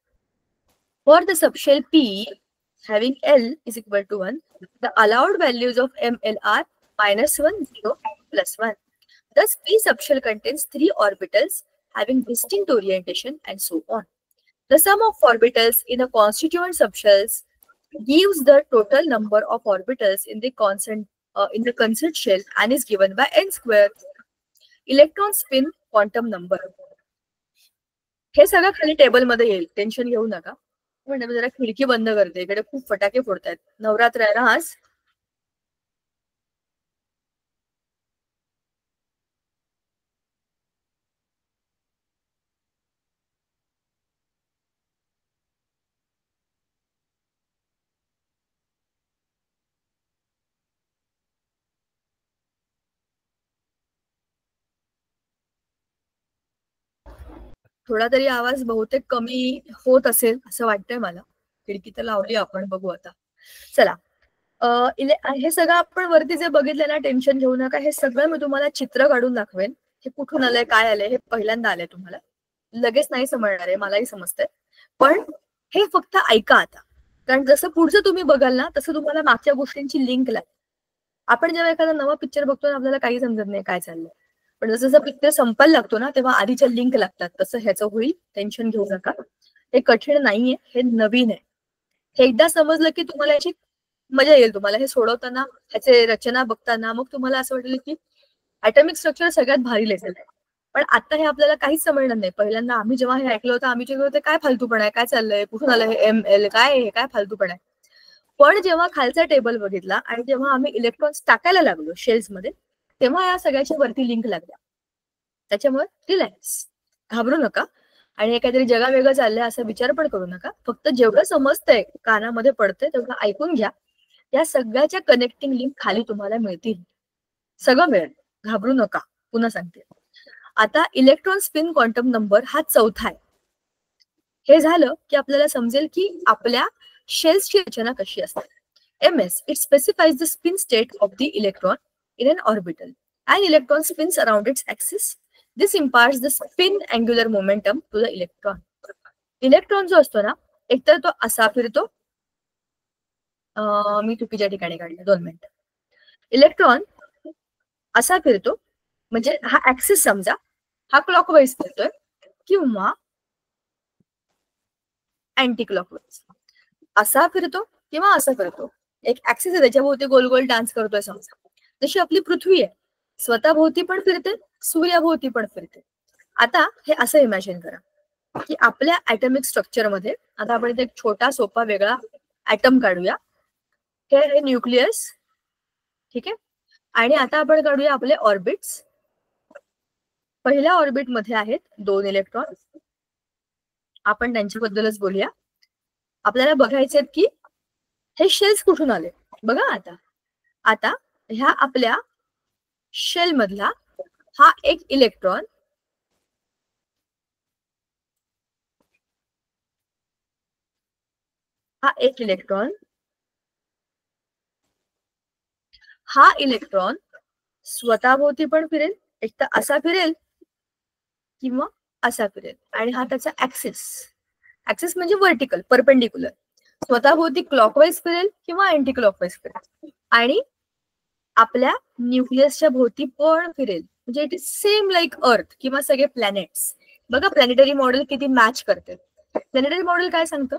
Speaker 2: For the subshell P having L is equal to 1, the allowed values of ml are -1, 0, +1. Thus, P subshell contains 3 orbitals having distinct orientation and so on. The sum of orbitals in the constituent subshells gives the total number of orbitals in the concert shell and is given by n². Electron spin quantum number. हे सगळं खाली table मध्ये येईल, tension घेऊ नका. म्हणजे जरा खिडकी बंद करते, इकडे खूप फटाके फोडतायत. नवरात्र आहे ना आज. थोडा तरी आवाज बहुतेक कमी होत असेल असं वाटतंय मला. खिडकी तर लावली आपण, बघू आता. चला, हे सगळं आपण वरती जे बघितलं ना, टेन्शन घेऊ नका. हे सगळं मी तुम्हाला चित्र काढून दाखवेन. हे कुठून आलंय, काय आलंय, हे पहिल्यांदा आलंय तुम्हाला. लगेच नाही समजणार आहे, मलाही समजतंय, पण हे फक्त ऐका आता. कारण जसं पुढचं तुम्ही बघाल ना तसं तुम्हाला मागच्या गोष्टींची लिंक लागेल. आपण जेव्हा एखादा नवा पिक्चर बघतो आपल्याला काही समजत नाही काय चाललंय, पण जसं जसं पिक्चर संपायला लागतो ना तेव्हा आधीच्या लिंक लागतात. तसं ह्याचं होईल, टेन्शन घेऊ नका. हे कठीण नाहीये, हे नवीन आहे. हे एकदा समजलं की तुम्हाला याची मजा येईल. तुम्हाला हे सोडवताना, ह्याचे रचना बघताना मग तुम्हाला असं वाटेल की ऍटॉमिक स्ट्रक्चर सगळ्यात भारी लेसल आहे. पण आता हे आपल्याला काहीच समजणार नाही. पहिल्यांदा आम्ही जेव्हा हे ऐकलं होतं आम्ही जेव्हा होते काय फालतूपणा आहे, काय चाललंय, कुठून आलं हे ml, काय हे, काय फालतूपणा आहे. पण जेव्हा खालचा टेबल बघितला आणि जेव्हा आम्ही इलेक्ट्रॉन्स टाकायला लागलो शेल्स मध्ये तेव्हा या सगळ्याच्या वरती लिंक लागल्या. त्याच्यामुळे रिलॅक्स, घाबरू नका. आणि हे काहीतरी जगा वेगळं चाललंय असा विचार पण करू नका. फक्त जेवढं समजतंय, कानामध्ये पडतंय तेवढं ऐकून घ्या. या सगळ्याच्या कनेक्टिंग लिंक खाली तुम्हाला मिळतील, सगळं मिळेल, घाबरू नका. पुन्हा सांगते, आता इलेक्ट्रॉन स्पिन क्वांटम नंबर हा 4था आहे. हे झालं की आपल्याला समजेल की आपल्या शेल्सची रचना कशी असते. MS, it specifies the spin state of the electron in an orbital. An electron spins around its axis. This imparts the spin angular momentum to the electron. Electron जो असतो ना, एकतर तो असा फिरतो, मी चुकीच्या ठिकाणी काढलं, 2 मिनिट. इलेक्ट्रॉन असा फिरतो, म्हणजे हा ऍक्सिस समजा, हा क्लॉकवाईज फिरतोय किंवा अँटी क्लॉकवाईज. असा फिरतो किंवा असा फिरतो. एक ऍक्सिस आहे त्याच्याभोवती गोल गोल डान्स करतोय समजा. जशी आपली पृथ्वी आहे, स्वतःभोवती पण फिरते, सूर्याभोवती पण फिरते. आता हे असं इमॅजिन करा की आपल्या ऍटॉमिक स्ट्रक्चर मध्ये, आता आपण इथे एक छोटा सोपा वेगळा ऍटम काढूया. हे न्यूक्लियस, ठीक आहे. आणि आता आपण काढूया आपले ऑर्बिट्स. पहिल्या ऑर्बिट मध्ये आहेत 2 इलेक्ट्रॉन. आपण त्यांच्याबद्दलच बोलूया. आपल्याला बघायचे की हे शेल्स कुठून आले. बघा आता ह्या आपल्या शेल मधला हा एक इलेक्ट्रॉन हा इलेक्ट्रॉन स्वतःभोवती पण फिरेल, एक तर असा फिरेल किंवा असा फिरेल, आणि हा त्याचा ऍक्सिस. ऍक्सिस म्हणजे व्हर्टिकल, परपेंडिक्युलर. स्वतःभोवती क्लॉकवाईज फिरेल किंवा अँटी क्लॉकवाईज फिरेल, आणि आपल्या न्यूक्लियसच्या भोवती पण फिरेल. म्हणजे इट इज सेम लाईक अर्थ किंवा सगळे प्लॅनेट्स. बघा प्लॅनेटरी मॉडेल किती मॅच करते. प्लॅनेटरी मॉडेल काय सांगतं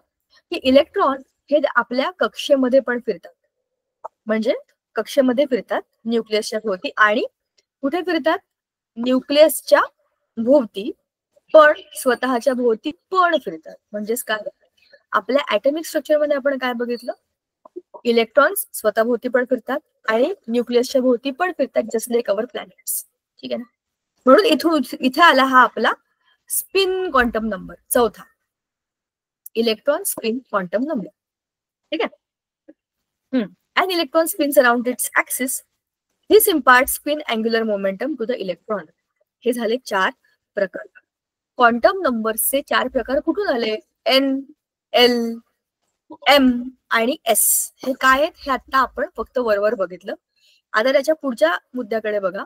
Speaker 2: की इलेक्ट्रॉन हे आपल्या कक्षेमध्ये पण फिरतात, म्हणजे कक्षेमध्ये फिरतात न्यूक्लियसच्या भोवती, आणि कुठे फिरतात, न्यूक्लियसच्या भोवती पण स्वतःच्या भोवती पण फिरतात. म्हणजेच काय, आपल्या ऍटॉमिक स्ट्रक्चरमध्ये आपण काय बघितलं, इलेक्ट्रॉन्स स्वतःभोवती पण फिरतात आणि न्यूक्लियसच्या भोवती पण फिरतात, जस्ट लाईक अवर प्लॅनेट्स. ठीक आहे ना. म्हणून इथे आला हा आपला स्पिन क्वांटम नंबर, चौथा, इलेक्ट्रॉन स्पिन क्वांटम नंबर. ठीक आहे. An electron spins around its axis. This imparts spin angular momentum to the electron. हे झाले 4 प्रकार. क्वांटम नंबरचे 4 प्रकार कुठून आले? N, L, M आणि S. हे काय आहेत हे आता आपण फक्त वरवर बघितलं. आता त्याच्या पुढच्या मुद्द्याकडे बघा.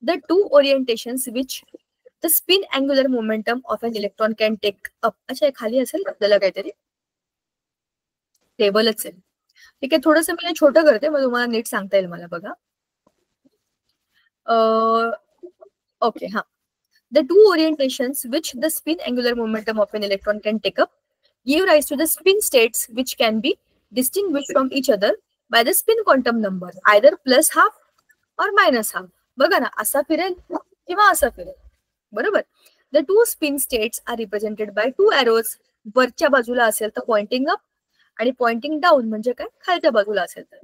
Speaker 2: The two orientations which the spin angular momentum of an electron can take up. अच्छा, खाली असेल आपल्याला काहीतरी टेबलच आहे. ठीक आहे, थोडस मी छोटं करते, मग तुम्हाला नीट सांगता येईल मला. बघा, ओके, हा. The two orientations which the spin angular momentum of an electron can take up give rise to the spin states which can be distinguished from each other by the spin quantum number, either plus half or minus half. बघा ना, असा फिरेल किंवा असा फिरेल, बरोबर. The two spin states are represented by two arrows. वरच्या बाजूला असेल तर पॉइंटिंग अप, आणि पॉइंटिंग डाऊन म्हणजे काय, खालच्या बाजूला असेल तर.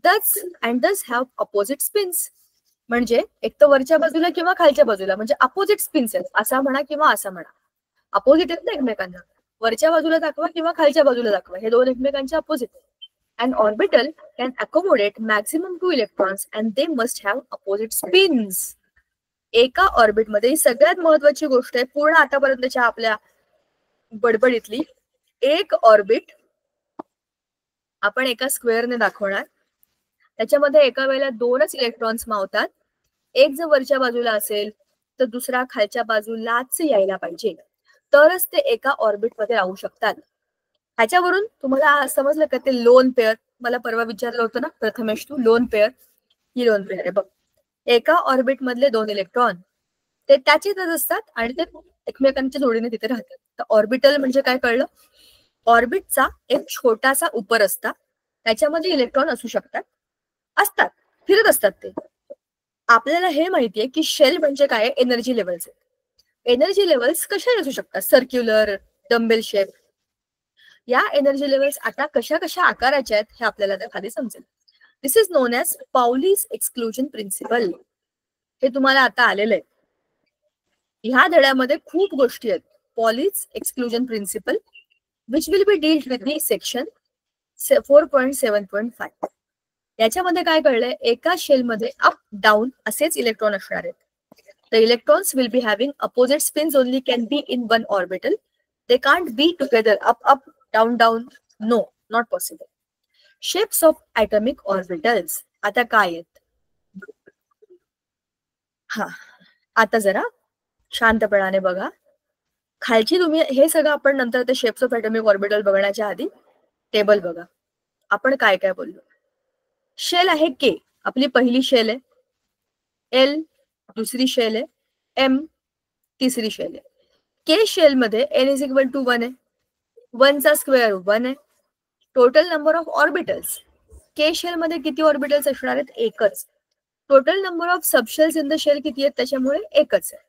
Speaker 2: Thus and thus have opposite spins. म्हणजे एक तर वरच्या बाजूला किंवा खालच्या बाजूला, म्हणजे अपोजिट स्पिन्स आहेत, असा म्हणा किंवा असा म्हणा. अपोजिट आहेत ना एकमेकांना, वरच्या बाजूला दाखवा किंवा खालच्या बाजूला दाखवा, हे दोन एकमेकांच्या अपोजिट आहेत. An orbital can accommodate maximum 2 electrons and they must have opposite spins. एका ऑर्बिटमध्ये सगळ्यात महत्वाची गोष्ट आहे पूर्ण आतापर्यंतच्या आपल्या बडबडीतली, एक ऑर्बिट आपण एका स्क्वेअरने दाखवणार, त्याच्यामध्ये एका वेळेला 2च इलेक्ट्रॉन्स मावतात. एक जर वरच्या बाजूला असेल तर दुसरा खालच्या बाजूलाच यायला पाहिजे, तरच ते एका ऑर्बिटमध्ये राहू शकतात. ह्याच्यावरून तुम्हाला समजलं का ते लोन पेअर, मला परवा विचारलं होतं ना प्रथमेश तू, लोन पेअर, ही लोन पेअर आहे बघ. एका ऑर्बिट मधले 2 इलेक्ट्रॉन ते त्याचेच असतात आणि ते एकमेकांच्या जोडीने तिथे राहतात. तर ऑर्बिटल म्हणजे काय कळलं, ऑर्बिटचा एक छोटासा उपर असता, त्याच्यामध्ये इलेक्ट्रॉन असू शकतात, फिरत असतात ते. आपल्याला हे माहितीये की शेल म्हणजे काय, एनर्जी लेवल्स. एनर्जी लेवल्स कशा असू शकतात, सर्क्युलर, डम्बेल शेप. या एनर्जी लेवल्स आता कशा कशा आकाराच्या आहेत हे आपल्याला त्या खाली समजेल. This is known as Pauli's exclusion principle. हे तुम्हाला आता आलेलं आहे. ह्या धड्यामध्ये खूप गोष्टी आहेत. Pauli's exclusion principle which will be dealt with the section 4.7.5. याच्यामध्ये काय कळलंय, एका शेलमध्ये अप डाऊन असेच इलेक्ट्रॉन असणार आहेत. The electrons will be having opposite spins only, can be in one orbital. They can't be together, up, down, down. No, not possible. Shapes of atomic orbitals. आता काय आहेत, हा, आता जरा शांतपणाने बघा. खालची तुम्ही हे सगळं आपण नंतर ते शेप्स ऑफ ॲटॉमिक ऑर्बिटल बघण्याच्या आधी टेबल बघा. आपण काय काय बोललो. शेल आहे के, आपली पहिली शेल आहे. एल दुसरी शेल आहे. एम तिसरी शेल आहे. के शेल मध्ये एन इज इक्वल टू 1 आहे. 1चा स्क्वेअर 1 आहे. Total number of orbitals, K shell मध्ये किती ऑर्बिटल्स असणार आहेत, एकच. Total number of subshells in the shell किती आहेत, त्याच्यामुळे एकच आहे.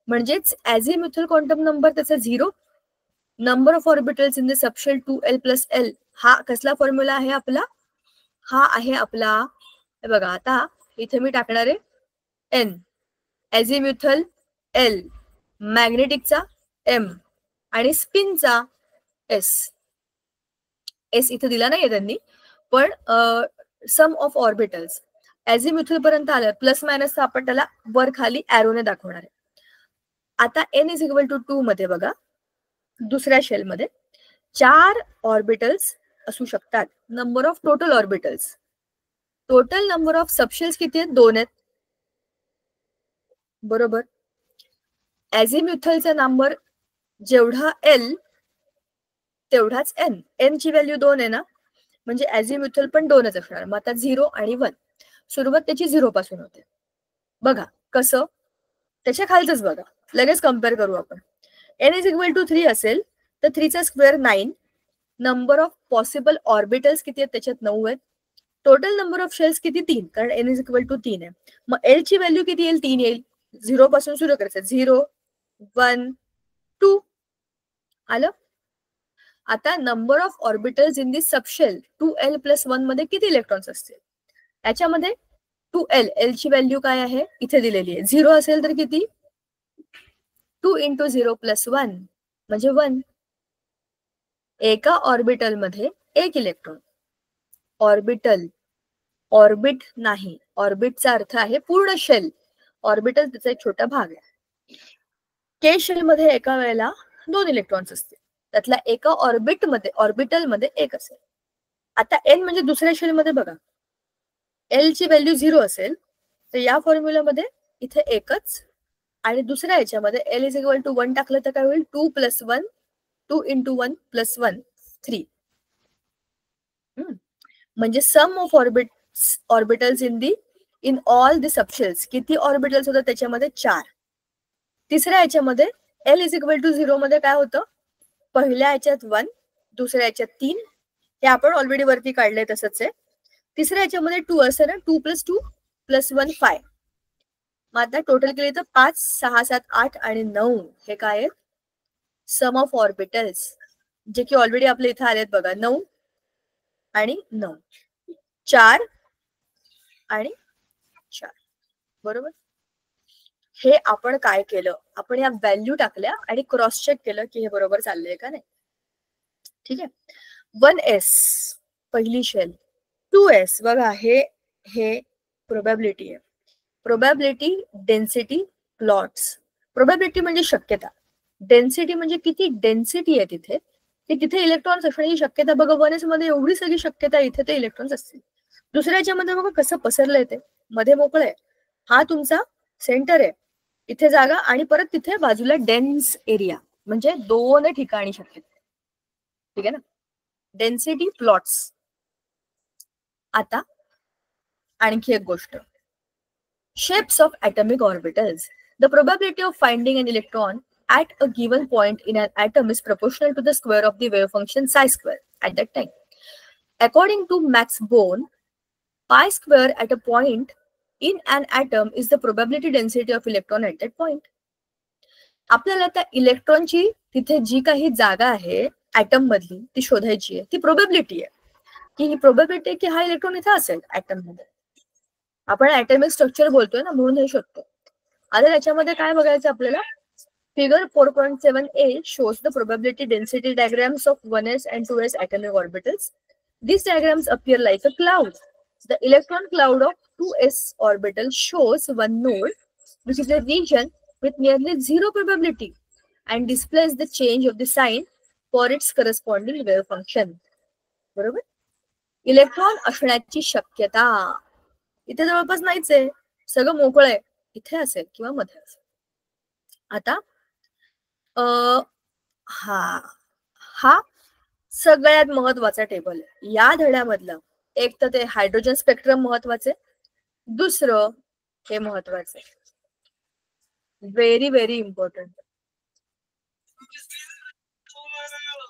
Speaker 2: म्हणजेच ॲझिम्युथल क्वांटम नंबर त्याचा 0. Number of orbitals in the subshell 2l + l. हा कसला फॉर्म्युला आहे आपला, हा आहे आपला, हे बघा आता इथे मी टाकणार आहे n, ॲझिम्युथल l, मॅग्नेटिकचा m आणि स्पिनचा s. इथे दिला नाहीये त्यांनी, पण सम ऑफ ऑर्बिटल्स. ॲझिम्युथल पर्यंत आलं, प्लस मायनस आपण त्याला वर खाली ॲरोने दाखवणार आहे. आता n इज इक्वल टू 2 मध्ये बघा, दुसऱ्या शेलमध्ये 4 ऑर्बिटल्स असू शकतात. Number of total orbitals, total number of subshells किती आहेत? 2 आहेत, बरोबर. ॲझिम्युथलचा नंबर जेवढा L तेवढाच n, n ची व्हॅल्यू 2 आहे ना, म्हणजे ॲझिम्युथल पण 2च असणार. मग आता 0 आणि 1, सुरुवात त्याची 0 पासून होते. बघा कसं, त्याच्या खालचंच बघा, लगेच कम्पेअर करू आपण. n इज इक्वल टू 3 असेल तर 3चा square 9. Number of possible orbitals किती आहेत? त्याच्यात 9 आहेत. टोटल नंबर ऑफ शेल्स किती? 3, कारण n इज इक्वल टू 3 आहे. मग L ची व्हॅल्यू किती येईल? 3 येईल. 0 पासून सुरू करायचं, 0, 1, 2 आलं. आता number of orbitals in this subshell 2l plus 1 मध्ये किती इलेक्ट्रॉन्स असतील? याच्यामध्ये 2l, l ची व्हॅल्यू काय आहे? इथे दिलेली आहे. 0 असेल तर किती? 2 इंटू 0 प्लस 1 म्हणजे 1. एका ऑर्बिटल मध्ये 1 इलेक्ट्रॉन. ऑर्बिटल, ऑर्बिट नाही, ऑर्बिटचा अर्थ आहे पूर्ण शेल. ऑर्बिटल त्याचा एक छोटा भाग आहे. के शेल मध्ये एका वेळेला 2 इलेक्ट्रॉन्स असतील, त्यातला एका ऑर्बिटल मध्ये 1 असेल. आता n म्हणजे दुसऱ्या शेल मध्ये बघा, L ची व्हॅल्यू 0 असेल तर या फॉर्म्युलामध्ये इथे 1च, आणि दुसऱ्या याच्यामध्ये L इज इक्वल टू 1 टाकलं तर काय होईल? 2 प्लस 1, 2 इंटू 1 प्लस 1, 3. म्हणजे sum of orbitals in all the subshells, किती ऑर्बिटल्स होतात त्याच्यामध्ये? 4. तिसऱ्या याच्यामध्ये L इज इक्वल टू 0 मध्ये काय होतं? पहिल्या याच्यात 1, दुसऱ्या याच्यात 3, हे आपण ऑलरेडी वरती काढलंय तसंच आहे. तिसऱ्या याच्यामध्ये 2 असेल ना, 2 प्लस 2 प्लस 1, 5. मग आता टोटल केले तर 5, 6, 7, 8 आणि 9 हे काय आहेत? सम ऑफ ऑर्बिटल्स, जे की ऑलरेडी आपल्या इथे आलेत बघा. 9 आणि 9, 4 आणि 4, बरोबर. हे आपण काय केलं? आपण या व्हॅल्यू टाकल्या आणि क्रॉस चेक केलं की हे बरोबर चाललंय का नाही. ठीक आहे. 1s पहिली शेल, 2s बघा, हे प्रोबॅबिलिटी आहे. Probability density plots. प्रोबॅबिलिटी म्हणजे शक्यता, डेन्सिटी म्हणजे किती डेन्सिटी आहे तिथे, की तिथे इलेक्ट्रॉन्स असण्याची शक्यता. बघा 1s मध्ये एवढी सगळी शक्यता, इथे ते इलेक्ट्रॉन्स असतील. दुसऱ्या याच्यामध्ये बघा कसं पसरलंय, ते मध्ये मोकळं आहे. हा तुमचा सेंटर आहे, इथे जागा, आणि परत तिथे बाजूला डेन्स एरिया, म्हणजे 2 ठिकाणी शक्यता. ठीक आहे ना, डेन्सिटी प्लॉट्स. आता आणखी एक गोष्ट, shapes of atomic orbitals. The probability of finding an electron at a given point in an atom is proportional to the square of the wave function psi square at that time. According to Max Born, pi square at a point in an atom is the probability density of electron at that point. आपल्याला त्या इलेक्ट्रॉनची तिथे जी काही जागा आहे atom मधली ती शोधायची आहे. ती प्रोबॅबिलिटी आहे, की ही प्रोबॅबिलिटी की हा इलेक्ट्रॉन इथे असेल ऍटम मध्ये. आपण ॲटॉमिक स्ट्रक्चर बोलतोय ना, म्हणून हे शोधतो. आता त्याच्यामध्ये काय बघायचं आपल्याला? Figure 4.7a shows the probability density diagrams of 1s and 2s atomic orbitals. These diagrams appear like a cloud. The electron cloud of 2s orbital shows one node, which is a region with nearly 0 probability, and displays the change of the sign for its corresponding wave function. बरोबर. Electron असण्याची शक्यता इथे जवळपास नाहीच आहे, सगळं मोकळं आहे, इथे असेल किंवा मध्ये असेल. आता हा सगळ्यात महत्वाचा टेबल आहे या धड्यामधलं. एक तर ते हायड्रोजन स्पेक्ट्रम महत्वाचे, दुसरं हे महत्वाचे, व्हेरी व्हेरी इम्पॉर्टंट.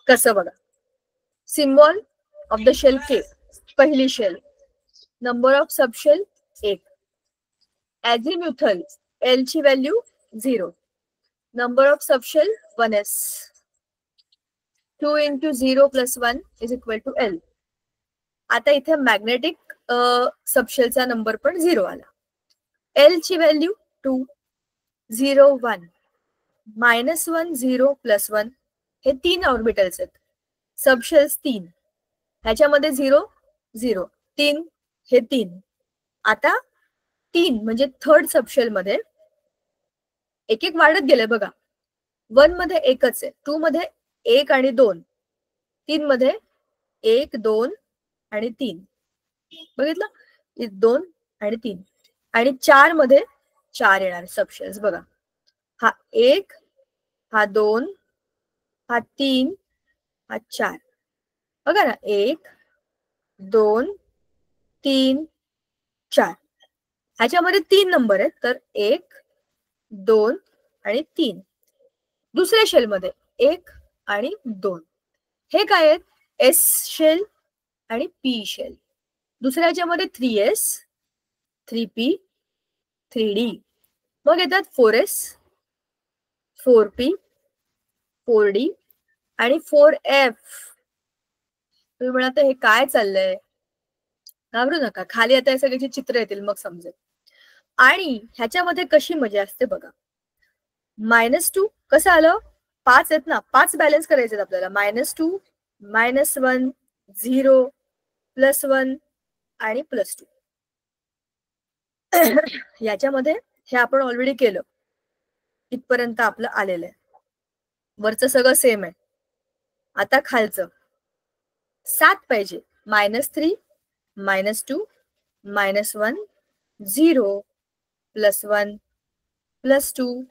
Speaker 2: कसं बघा, symbol of the shell K, पहिली shell, number of subshell 1, azimuthal L ची value 0, number of subshell 1s, 2 into 0 plus 1 is equal to L. आता इथे मॅग्नेटिक सबशेलचा नंबर पण 0 आला. L ची व्हॅल्यू 2, 0, 1, -1, 0, प्लस 1, हे 3 ऑर्बिटल्स आहेत. सबशेल्स 3, ह्याच्यामध्ये 0, 0, 3, हे 3, आता 3 म्हणजे थर्ड सबशेल मध्ये एक एक वाढत गेले बघा. 1 मध्ये एकच आहे, 2 मध्ये 1 आणि 2, 3 मध्ये 1 2 आणि 3, बघितलं, 2 आणि 3, आणि 4 मध्ये 4 येणार सबशेल्स बघा. हा 1, हा 2, हा 3, हा 4, बघा ना, 1 2 3 4. ह्याच्यामध्ये 3 नंबर आहेत, तर 1 2 आणि 3. दुसऱ्या शेलमध्ये 1 आणि 2. हे काय आहेत? एस शेल आणि पी शेल. दुसऱ्या ह्याच्यामध्ये 3S 3P 3D. मग येतात 4S 4P 4D आणि 4F. तुम्ही म्हणा हे काय चाललंय, घाबरू नका, खाली आता हे सगळ्याची चित्र येतील मग समजेल. आणि ह्याच्यामध्ये कशी मजा असते बघा. -2 कसं आलं, 5 आहेत ना, 5 बॅलन्स करायचे आहेत आपल्याला. -2 -1 0 +1 आणि +2. याच्यामध्ये हे आपण ऑलरेडी केलं, इथपर्यंत आपलं आलेलं आहे. वरचं सगळं सेम आहे. आता खालचं 7 पाहिजे. -3 -2 -1 0 +1 +2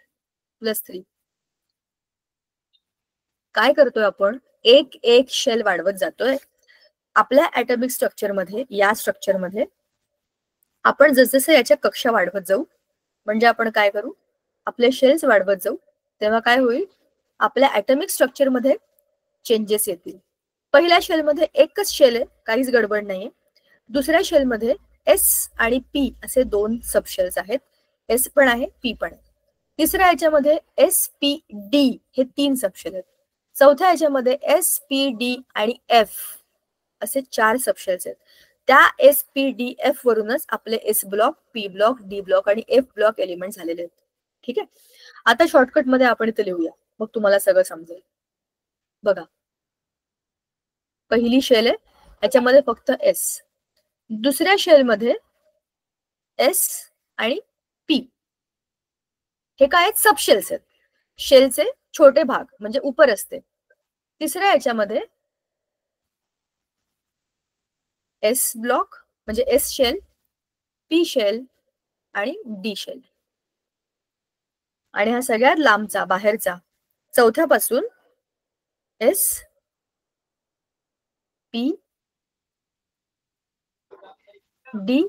Speaker 2: +3. काय करतोय आपण, एक एक शेल वाढवत जातोय. आपल्या ऍटॉमिक स्ट्रक्चरमध्ये, या स्ट्रक्चरमध्ये आपण जसजसे याच्या कक्षा वाढवत जाऊ, म्हणजे आपण काय करू, आपले शेल्स वाढवत जाऊ, तेव्हा काय होईल, आपल्या ऍटॉमिक स्ट्रक्चरमध्ये चेंजेस येतील. पहिल्या शेलमध्ये एकच शेल आहे, काहीच गडबड नाहीये. दुसऱ्या शेलमध्ये एस आणि पी असे 2 सबशेल्स आहेत. एस पण आहे, पी पण आहे. तिसऱ्या ह्याच्यामध्ये एस पी डी हे 3 सबशेल आहेत. चौथ्या ह्याच्यामध्ये एस पी डी आणि एफ असे 4 सबशेल्स आहेत. त्या एस पी डी एफ वरूनच आपले S block, P block, D block आणि एफ ब्लॉक एलिमेंट झालेले आहेत. ठीक आहे. आता शॉर्टकट मध्ये आपण इथे लिहूया, मग तुम्हाला सगळं समजेल. बघा, पहिली शेल आहे, याच्यामध्ये फक्त एस. दुसऱ्या शेलमध्ये एस आणि पी हे काय आहेत, सबशेल्स आहेत, शेलचे छोटे भाग, म्हणजे उपर असते. तिसऱ्या याच्यामध्ये एस ब्लॉक म्हणजे एस शेल, पी शेल आणि डी शेल. आणि हा सगळ्यात लांबचा बाहेरचा चौथ्यापासून एस पी डी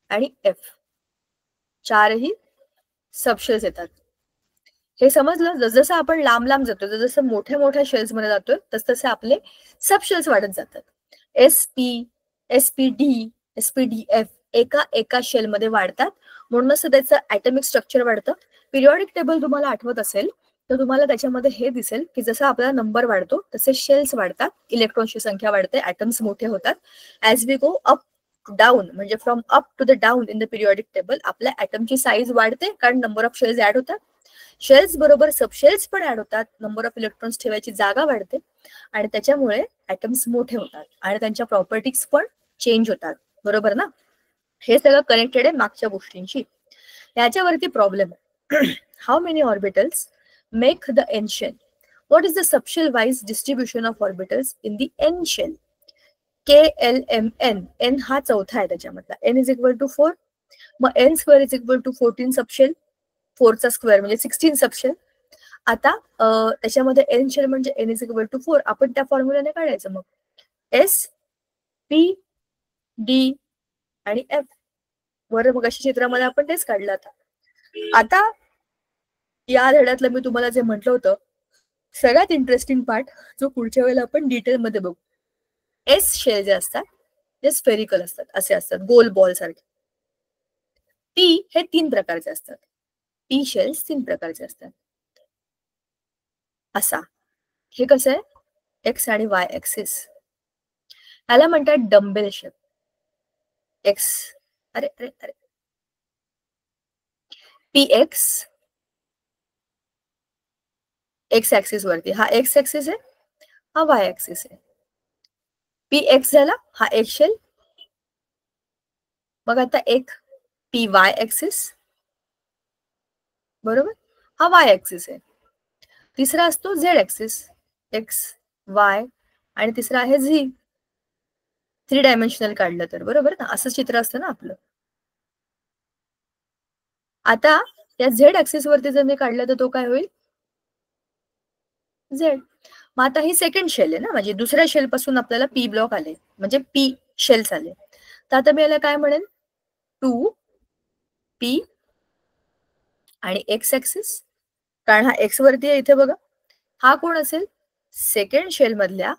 Speaker 2: आणि एफ, 4ही सबशेल्स येतात. हे समजलं. जसजसं आपण लांब लांब जातो, जसं मोठ्या मोठ्या शेल्स मध्ये जातोय, तसतसे आपले सबशेल्स वाढत जातात. S P D S P D F एका एका शेल मध्ये वाढतात, म्हणूनच त्याचं ऍटॉमिक स्ट्रक्चर वाढतं. पिरियॉडिक टेबल तुम्हाला आठवत असेल तर तुम्हाला त्याच्यामध्ये हे दिसेल की जसा आपला नंबर वाढतो तसे शेल्स वाढतात, इलेक्ट्रॉनची संख्या वाढते, ऍटम्स मोठे होतात. As we go up down, म्हणजे from up to the down in the periodic table, आपल्या ऍटमची साईज वाढते, कारण नंबर ऑफ शेल्स ऍड होतात. शेल्स बरोबर सबशेल्स पण ऍड होतात, नंबर ऑफ इलेक्ट्रॉन्स ठेवायची जागा वाढते, आणि त्याच्यामुळे ऍटम्स मोठे होतात आणि त्यांच्या प्रॉपर्टीज पण चेंज होतात. बरोबर ना. हे सगळं कनेक्टेड आहे मागच्या गोष्टींशी. याच्यावरती प्रॉब्लेम आहे. How many orbitals make the N shell? What is the subshell wise distribution of orbitals in the N shell? KLMN. N हा चौथा आहे त्याच्यामधला. n is equal to 4. मग n square is equal to 14 सबशेल. 4चा square म्हणजे 16 सबशेल. आता त्याच्यामध्ये एन शेल म्हणजे n इज इक्वल टू 4. आपण त्या फॉर्म्युलाने काढायचं. मग एस पी डी आणि एफ वर मग अशा चित्रामध्ये आपण तेच काढलं. आता या धड्यातलं मी तुम्हाला जे म्हटलं होतं सगळ्यात इंटरेस्टिंग पार्ट, जो पुढच्या वेळेला आपण डिटेलमध्ये बघू. एस शेल जे असतात ते स्फेरिकल असतात, असे असतात, गोल बॉल सारखे. पी हे 3 प्रकारचे असतात. पी शेल्स 3 प्रकारचे असतात. असा हे कसं आहे, एक्स आणि वाय ऍक्सिस. याला म्हणतात डम्बेल शेप. एक्स, अरे अरे अरे, पी एक्स एक्स ऍक्सिस वरती, हा एक्स ऍक्सिस आहे, हा वाय ऍक्सिस आहे. पी एक्स झाला, हा एक शेल, मग आता एक PY ऍक्सिस, बरोबर, हा Y ऍक्सिस आहे. तिसरा असतो Z ऍक्सिस, X Y, आणि तिसरा आहे Z. 3 डायमेन्शनल काढलं तर, बरोबर ना, असं चित्र असतं ना आपलं. आता या Z ऍक्सिस वरती जर मी काढलं तर तो काय होईल, Z. मग आता ही सेकंड शेल आहे ना, म्हणजे दुसऱ्या शेल पासून आपल्याला P ब्लॉक आले, म्हणजे P शेल्स आले. तर आता मी याला काय म्हणेन, 2P आणि X ऍक्सिस, कारण हा X वरती आहे इथे बघा. हा कोण असेल, सेकंड शेल मधल्या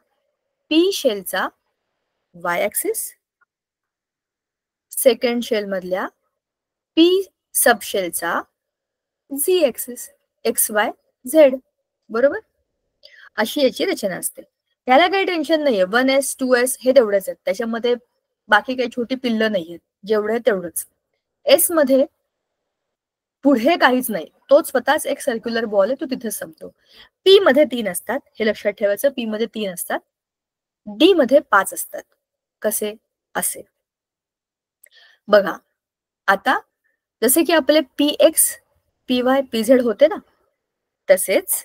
Speaker 2: P शेलचा Y ऍक्सिस, सेकंड शेल मधल्या P सबशेलचा Z ऍक्सिस, XY Z, बरोबर. अशी याची रचना असते. त्याला काही टेन्शन नाहीये, 1S 2S हे तेवढेच आहेत, त्याच्यामध्ये बाकी काही छोटी पिल्लं नाहीयेत, जेवढे तेवढंच. S मध्ये पुढे काहीच नाही, तोच स्वतःच एक सर्क्युलर बॉल आहे, तो तिथेच संपतो. P मध्ये 3 असतात, हे लक्षात ठेवायचं, P मध्ये 3 असतात, D मध्ये 5 असतात. कसे, असे बघा. आता जसे की आपले PX PY PZ होते ना, तसेच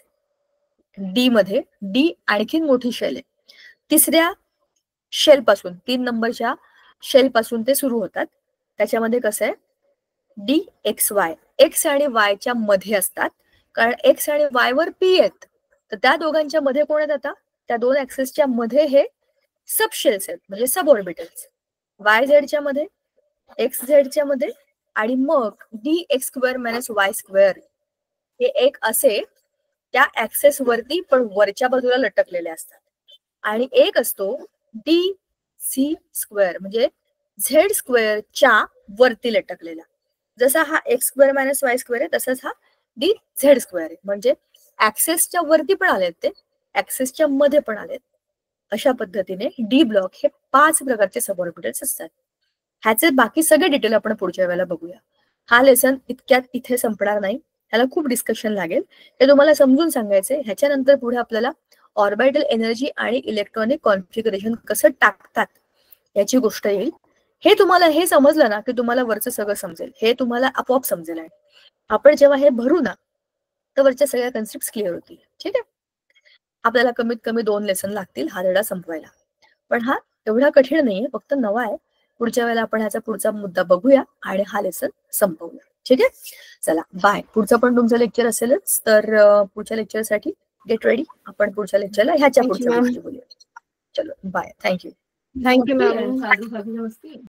Speaker 2: D मध्ये, D आणखीन मोठी शेल आहे, तिसऱ्या शेल पासून, 3 नंबरच्या शेल पासून ते सुरू होतात. त्याच्यामध्ये कसं आहे, DXY, X आणि Y च्या मध्ये असतात, कारण X आणि Y वर P आहेत, तर त्या दोघांच्या मध्ये कोण आहेत, आता त्या दोन ऍक्सिसच्या मध्ये हे सबशेल्स आहेत, म्हणजे सब ऑर्बिटल्स. YZ च्या मध्ये, XZ च्या मध्ये, आणि मग DX² - Y², हे एक असे त्या ऍक्सेस वरती पण वरच्या बाजूला लटकलेले असतात. आणि एक असतो DC², म्हणजे Z² च्या वरती लटकलेला. जसा हा X² - Y² आहे, तसंच हा DZ² आहे, म्हणजे ऍक्सेसच्या वरती पण आलेत ते, ऍक्सेसच्या मध्ये पण आलेत. अशा पद्धतीने D ब्लॉक हे 5 प्रकारचे सबऑर्बिटल्स असतात. ह्याचे बाकी सगळे डिटेल आपण पुढच्या वेळेला बघूया. हा लेसन इतक्यात इथे संपणार नाही, ह्याला खूप डिस्कशन लागेल, ते तुम्हाला समजून सांगायचंय. ह्याच्यानंतर पुढे आपल्याला ऑर्बिटल एनर्जी आणि इलेक्ट्रॉनिक कॉन्फिगरेशन कसं टाकतात याची गोष्ट येईल. हे तुम्हाला हे समजलं ना की तुम्हाला वरचं सगळं समजेल, हे तुम्हाला आपोआप समजेल. आहे आपण जेव्हा हे भरू ना, तर वरच्या सगळ्या कन्सेप्ट क्लिअर होतील. ठीक आहे, आपल्याला कमीत कमी 2 लेसन लागतील हा धडा संपवायला, पण हा एवढा कठीण नाहीये, फक्त नवा आहे. पुढच्या वेळेला आपण ह्याचा पुढचा मुद्दा बघूया आणि हा लेसन संपवूया. ठीक आहे, चला बाय. पुढचं पण तुमचं लेक्चर असेलच, तर पुढच्या लेक्चरसाठी गेट रेडी. आपण पुढच्या लेक्चरला ह्याच्या पुढच्या गोष्टी बोलूया. चलो बाय, थँक्यू.
Speaker 1: Thank you ma'am.